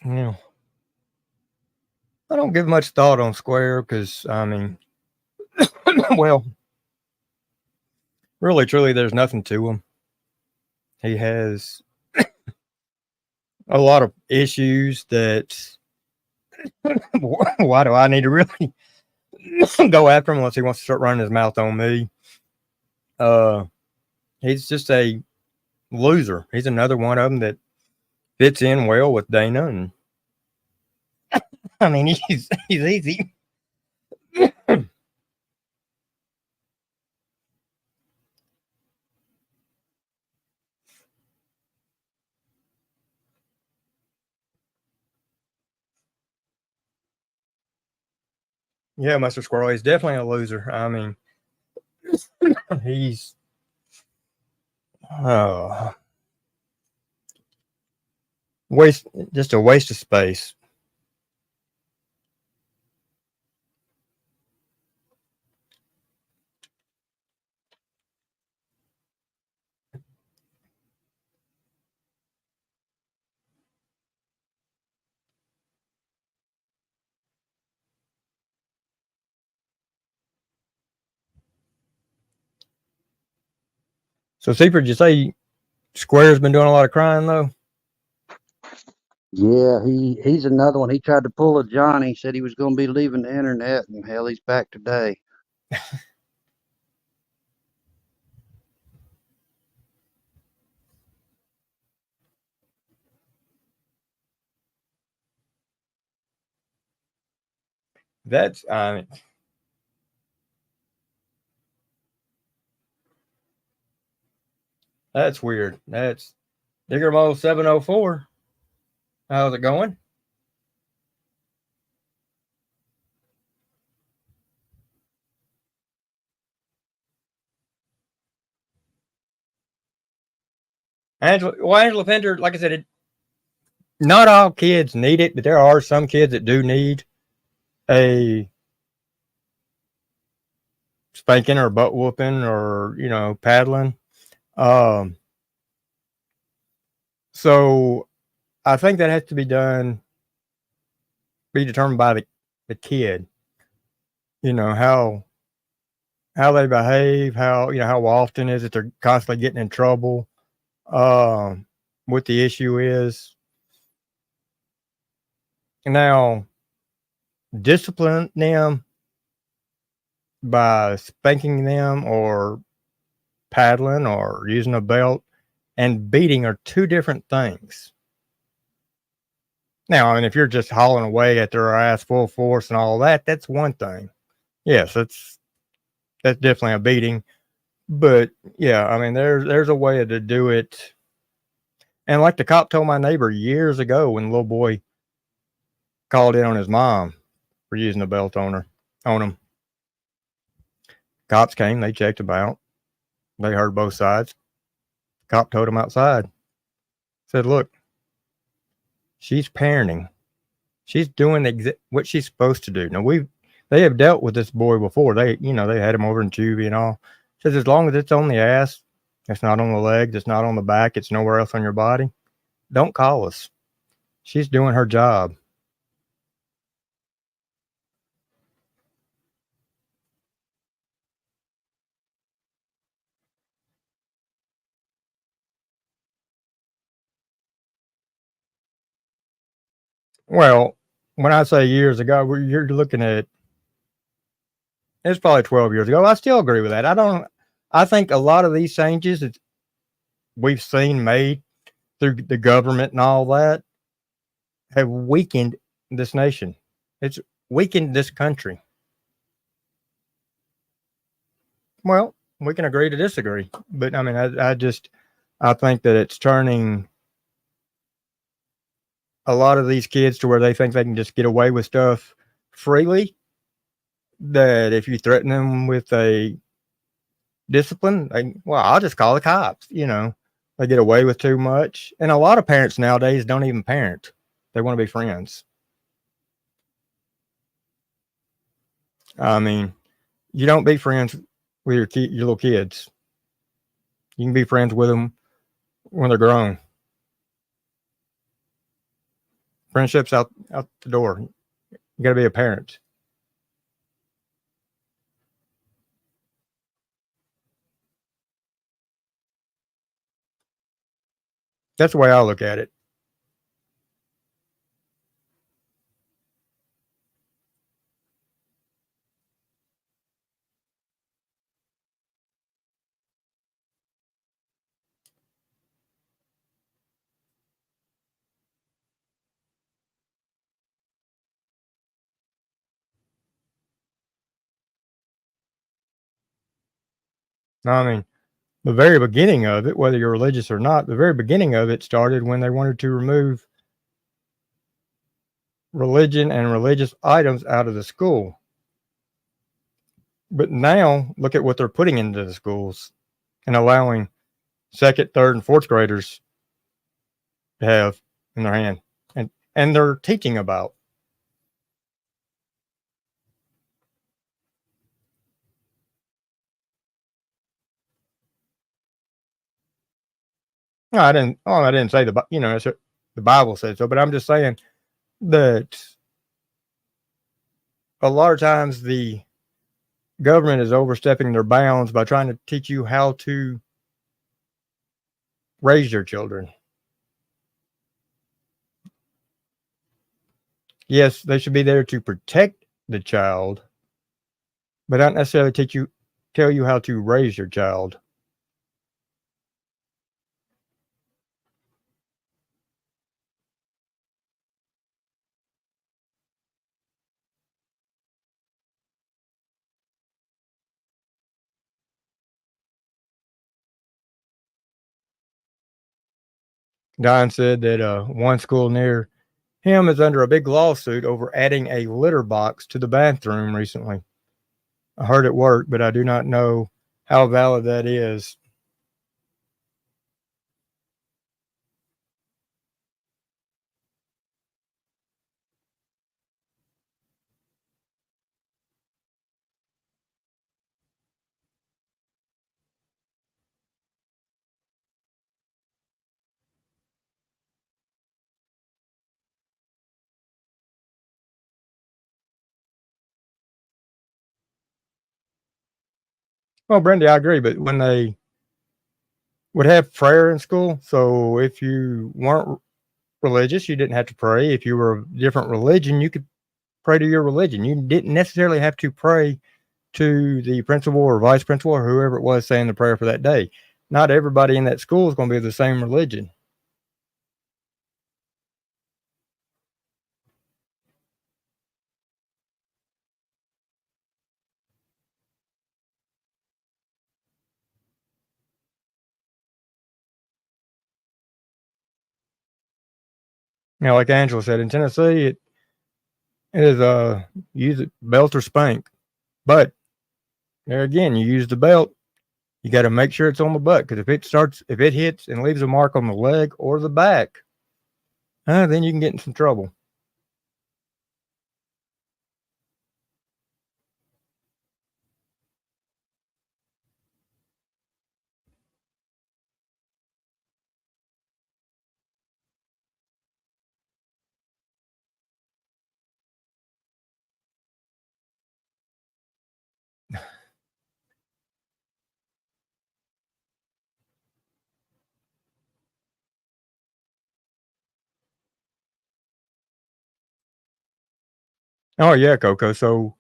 Speaker 5: Yeah. I don't give much thought on Square because, I mean, well, really, truly, there's nothing to him. He has a lot of issues that, why do I need to really go after him unless he wants to start running his mouth on me? He's just a loser. He's another one of them that fits in well with Dana, and I mean, he's easy. Yeah, Mustard Squirrel, he's definitely a loser. I mean, he's oh, just a waste of space. So, Seaford, did you say Square's been doing a lot of crying though?
Speaker 6: Yeah, he's another one. He tried to pull a Johnny, said he was going to be leaving the internet, and hell, he's back today.
Speaker 5: That's I mean, that's weird. That's Digger Mole 704. How's it going? Angela Pender, like I said, not all kids need it, but there are some kids that do need a spanking or butt whooping or, paddling. Um, so I think that has to be determined by the kid, how they behave, how often is it they're constantly getting in trouble, um, what the issue is. Now, discipline them by spanking them or paddling or using a belt and beating are two different things. Now, I mean, if you're just hauling away at their ass full force and all that, that's one thing. Yes, that's definitely a beating. But yeah, I mean, there's a way to do it. And like the cop told my neighbor years ago when the little boy called in on his mom for using a belt on him. Cops came, they checked him out. They heard both sides. Cop told him outside. Said, look, she's parenting. She's doing what she's supposed to do. Now they have dealt with this boy before. They had him over in juvie and all. Says as long as it's on the ass, it's not on the legs, it's not on the back, it's nowhere else on your body. Don't call us. She's doing her job. Well, when I say years ago, you're looking at it's probably 12 years ago. I still agree with that. I think a lot of these changes that we've seen made through the government and all that have weakened this nation. It's weakened this country. Well, we can agree to disagree, but I mean, I think that it's turning a lot of these kids to where they think they can just get away with stuff freely. That if you threaten them with a discipline, I'll just call the cops. They get away with too much, and a lot of parents nowadays don't even parent; they want to be friends. I mean, you don't be friends with your little kids. You can be friends with them when they're grown. Friendships out the door. You got to be a parent. That's the way I look at it. I mean, the very beginning of it, whether you're religious or not, the very beginning of it started when they wanted to remove religion and religious items out of the school. But now look at what they're putting into the schools and allowing second, third, and fourth graders to have in their hand, and they're teaching about. No, I didn't. Oh, I didn't say the Bible said so, but I'm just saying that a lot of times the government is overstepping their bounds by trying to teach you how to raise your children. Yes, they should be there to protect the child, but not necessarily tell you how to raise your child. Don said that one school near him is under a big lawsuit over adding a litter box to the bathroom recently. I heard it worked, but I do not know how valid that is. Well, Brandy, I agree, but when they would have prayer in school, so if you weren't religious, you didn't have to pray. If you were a different religion, you could pray to your religion. You didn't necessarily have to pray to the principal or vice principal or whoever it was saying the prayer for that day. Not everybody in that school is going to be the same religion. Like Angela said, in Tennessee, it is use it belt or spank. But there again, you use the belt, you got to make sure it's on the butt, because if it hits and leaves a mark on the leg or the back, then you can get in some trouble. Oh yeah, Coco. So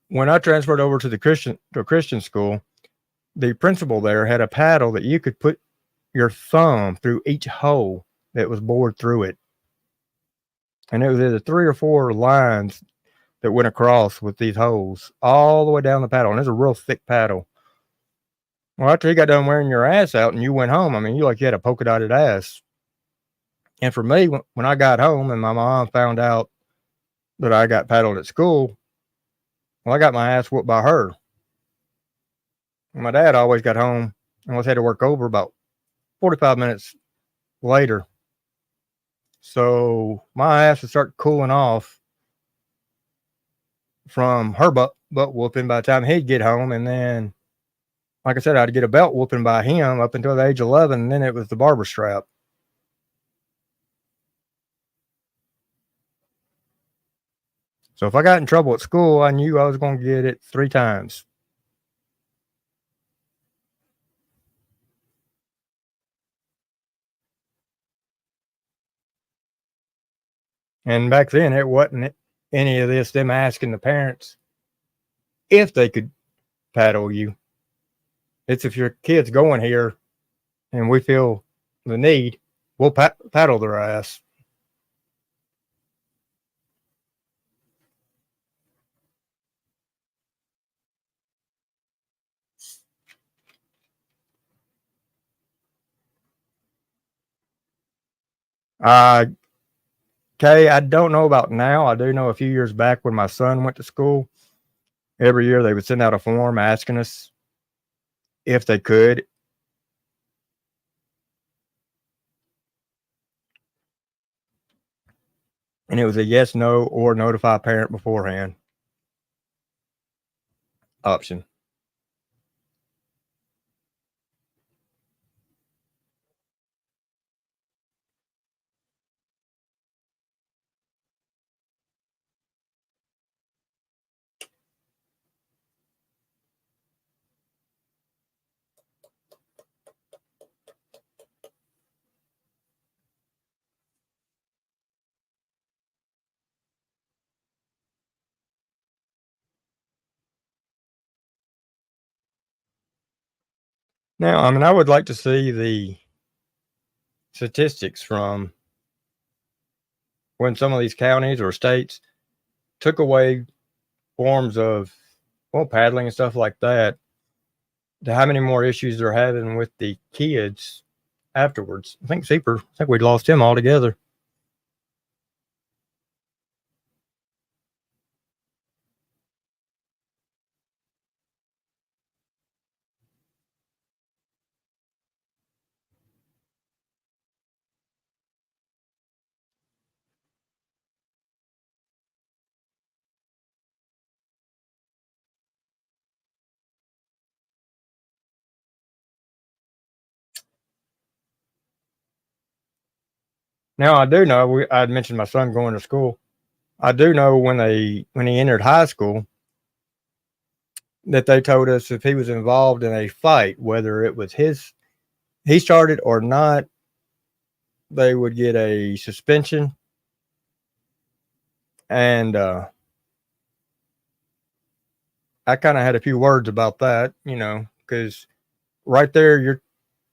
Speaker 5: when I transferred over to a Christian school, the principal there had a paddle that you could put your thumb through each hole that was bored through it. And it was either 3 or 4 lines that went across with these holes all the way down the paddle. And it's a real thick paddle. Well, after you got done wearing your ass out and you went home, I mean, you had a polka dotted ass. And for me, when I got home and my mom found out that I got paddled at school, well, I got my ass whooped by her. And my dad always got home and always had to work over about 45 minutes later. So my ass would start cooling off from her butt whooping by the time he'd get home. And then, like I said, I'd get a belt whooping by him up until the age of 11. And then it was the barber strap. So if I got in trouble at school, I knew I was going to get it 3 times. And back then, it wasn't any of this, them asking the parents if they could paddle you. It's if your kid's going here and we feel the need, we'll paddle their ass. Okay, I don't know about now. I do know a few years back when my son went to school, every year they would send out a form asking us if they could. And it was a yes, no, or notify parent beforehand option. Now, I mean, I would like to see the statistics from when some of these counties or states took away forms of, well, paddling and stuff like that, to how many more issues they're having with the kids afterwards. I think we'd lost him altogether. Now, I do know, I'd mentioned my son going to school. I do know when he entered high school that they told us if he was involved in a fight, whether it was he started or not, they would get a suspension. And I kind of had a few words about that, because right there you're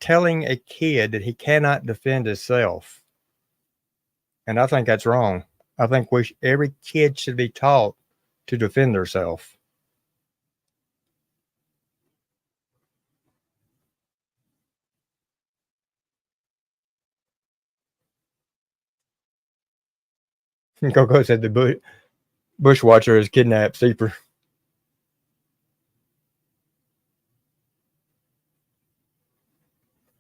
Speaker 5: telling a kid that he cannot defend himself. And I think that's wrong. I think every kid should be taught to defend themselves. Coco said the bushwatcher has kidnapped Seeper.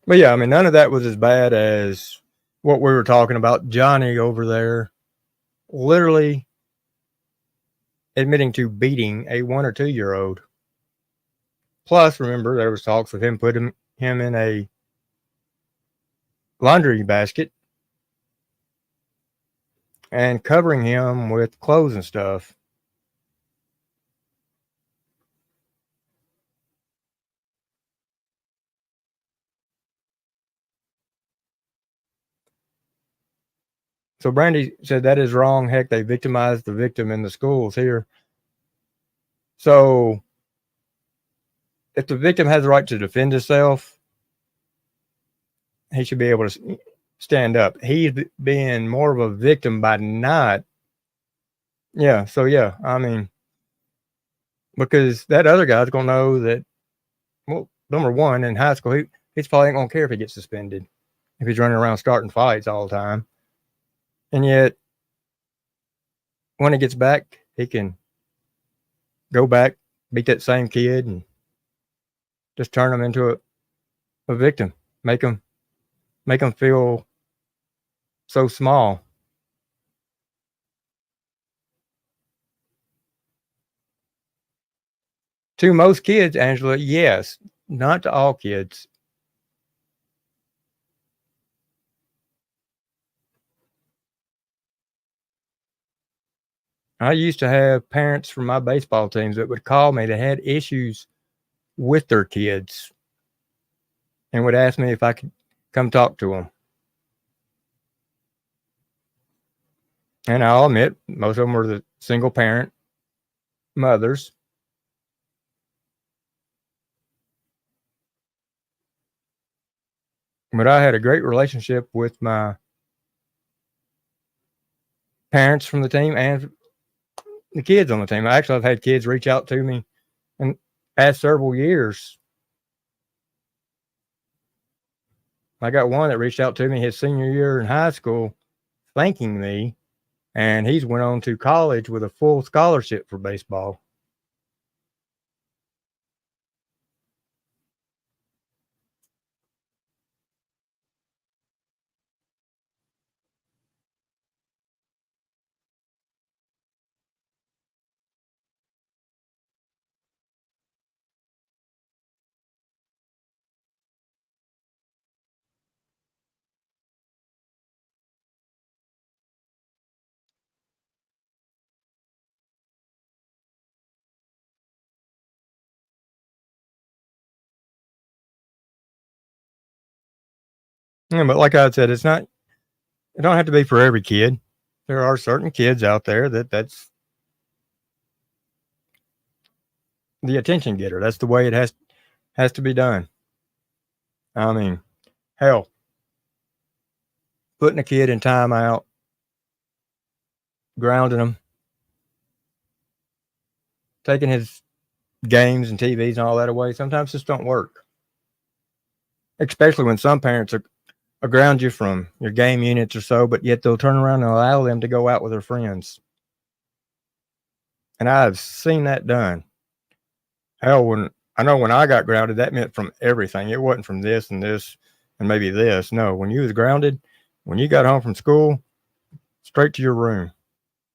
Speaker 5: But yeah, I mean, none of that was as bad as what we were talking about. Johnny over there literally admitting to beating a 1 or 2-year-old. Plus, remember, there was talks of him putting him in a laundry basket and covering him with clothes and stuff. So Brandy said that is wrong. Heck, they victimized the victim in the schools here. So if the victim has the right to defend himself, he should be able to stand up. He's being more of a victim by not. Yeah. So yeah, I mean, because that other guy's gonna know that. Well, number one, in high school, he's probably ain't gonna care if he gets suspended if he's running around starting fights all the time. And yet, when he gets back, he can go back, beat that same kid, and just turn him into a victim. Make him feel so small. To most kids, Angela, yes. Not to all kids. I used to have parents from my baseball teams that would call me that had issues with their kids and would ask me if I could come talk to them. And I'll admit, most of them were the single parent mothers. But I had a great relationship with my parents from the team and the kids on the team. Actually, I've had kids reach out to me in the past several years. I got one that reached out to me his senior year in high school, thanking me, and he's went on to college with a full scholarship for baseball. Yeah, but like I said, it's not. It don't have to be for every kid. There are certain kids out there that's the attention getter. That's the way it has to be done. I mean, hell, putting a kid in timeout, grounding him, taking his games and TVs and all that away, sometimes just don't work. Especially when some parents are ground you from your game units or so, but yet they'll turn around and allow them to go out with their friends. And I've seen that done. Hell, when I got grounded, that meant from everything. It wasn't from this and maybe this. No, when you was grounded, when you got home from school, straight to your room.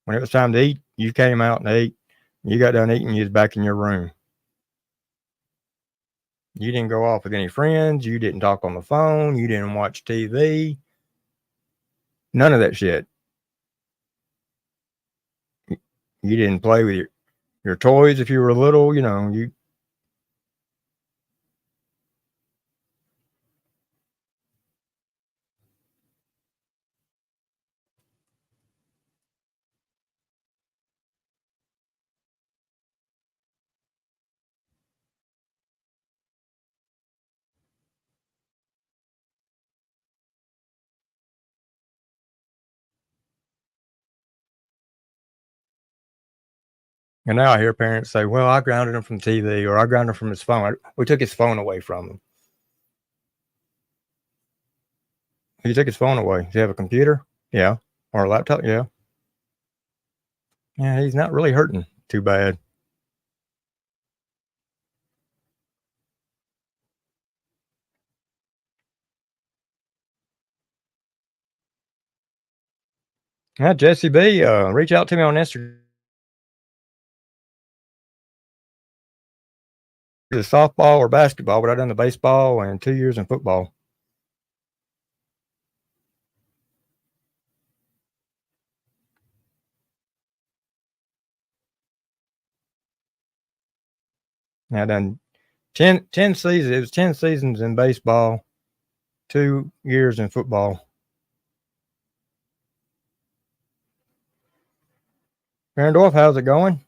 Speaker 5: When it was time to eat, you came out and ate. You got done eating, you was back in your room. You didn't go off with any friends. You didn't talk on the phone. You didn't watch TV. None of that shit. You didn't play with your toys if you were little. You. And now I hear parents say, "Well, I grounded him from TV, or I grounded him from his phone. We took his phone away from him. You took his phone away. Does he have a computer? Yeah. Or a laptop? Yeah. Yeah, he's not really hurting too bad." Yeah, Jesse B, reach out to me on Instagram. The softball or basketball, but I've done the baseball and 2 years in football. And I've done 10 seasons. It was 10 seasons in baseball, 2 years in football. Farendorf, how's it going?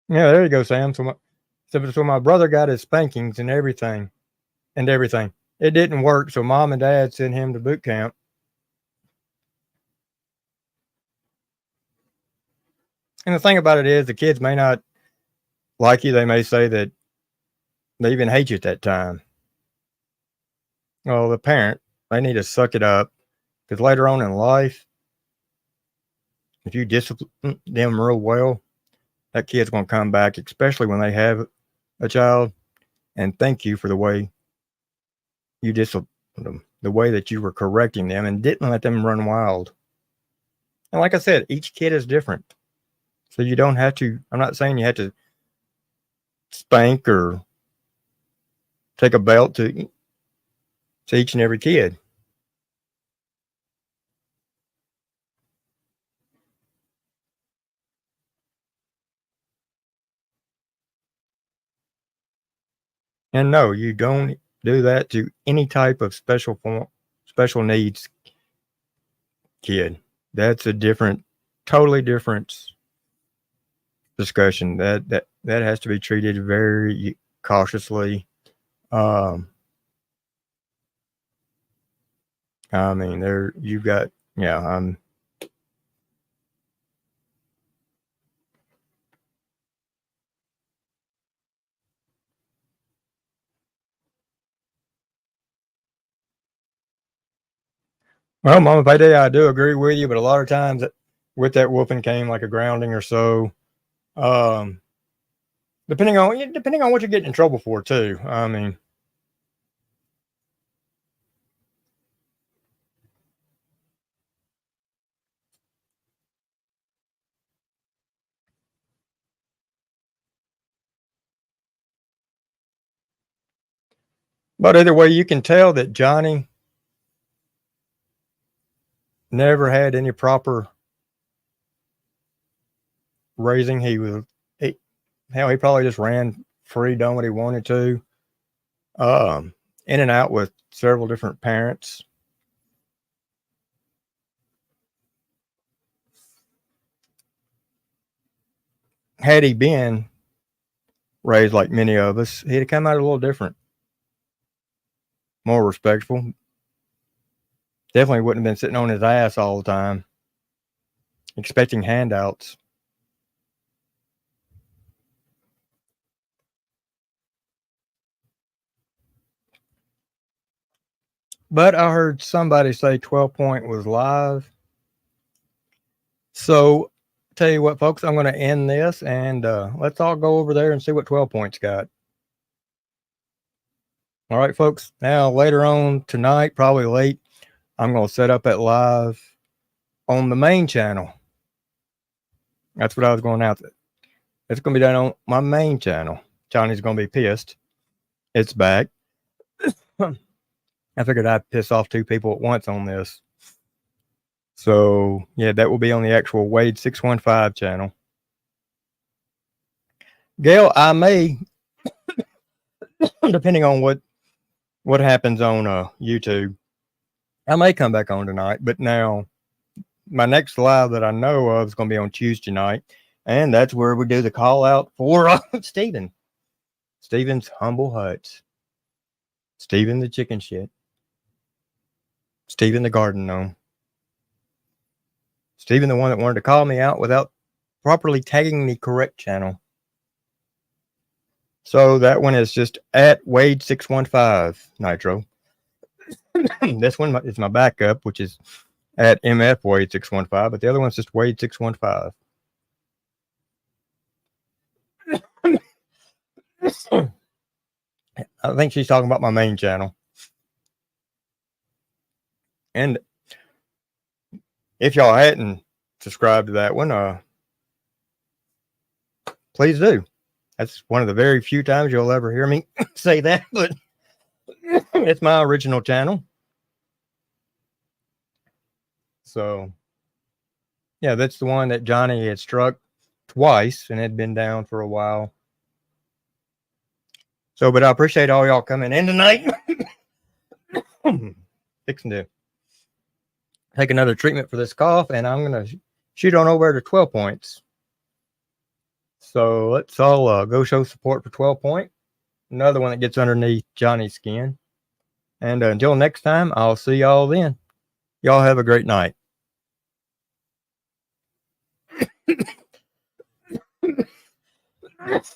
Speaker 5: Yeah, there you go, Sam. So my brother got his spankings and everything. It didn't work, so mom and dad sent him to boot camp. And the thing about it is, the kids may not like you. They may say that they even hate you at that time. Well, the parent, they need to suck it up, because later on in life, if you discipline them real well, that kid's going to come back, especially when they have a child, and thank you for the way you disciplined them, the way that you were correcting them and didn't let them run wild. And like I said, each kid is different. So you don't have to, I'm not saying you have to spank or take a belt to each and every kid. And no, you don't do that to any type of special needs kid. That's a totally different discussion. That has to be treated very cautiously. Um, I mean, there you've got, yeah. Well, Mama Payday, I do agree with you, but a lot of times with that whooping came like a grounding or so. Um, depending on what you're getting in trouble for too. I mean, But either way, you can tell that Johnny never had any proper raising. He probably just ran free, done what he wanted to. In and out with several different parents. Had he been raised like many of us, he'd have come out a little different, more respectful. Definitely wouldn't have been sitting on his ass all the time, expecting handouts. But I heard somebody say 12 Point was live. So, tell you what, folks, I'm going to end this and let's all go over there and see what 12 Point's got. All right, folks. Now, later on tonight, probably late, I'm going to set up at live on the main channel. That's what I was going out to. It's going to be done on my main channel. Johnny's going to be pissed. It's back. I figured I'd piss off two people at once on this. So, yeah, that will be on the actual Wade 615 channel. Gail, I may, depending on what happens on YouTube, I may come back on tonight. But now, my next live that I know of is going to be on Tuesday night. And that's where we do the call out for Steven. Steven's Humble Huts. Steven the Chicken Shit. Steven the Garden Gnome. Steven the one that wanted to call me out without properly tagging the correct channel. So that one is just at Wade 615 Nitro. This one is my backup, which is at MF Wade 615, but the other one's just Wade 615. I think she's talking about my main channel. And if y'all hadn't subscribed to that one, please do. That's one of the very few times you'll ever hear me say that, but it's my original channel. So, yeah, that's the one that Johnny had struck twice and had been down for a while. So, but I appreciate all y'all coming in tonight. Fixing to take another treatment for this cough, and I'm going to shoot on over to 12 Points. So let's all go show support for 12 Point. Another one that gets underneath Johnny's skin. And until next time, I'll see y'all then. Y'all have a great night.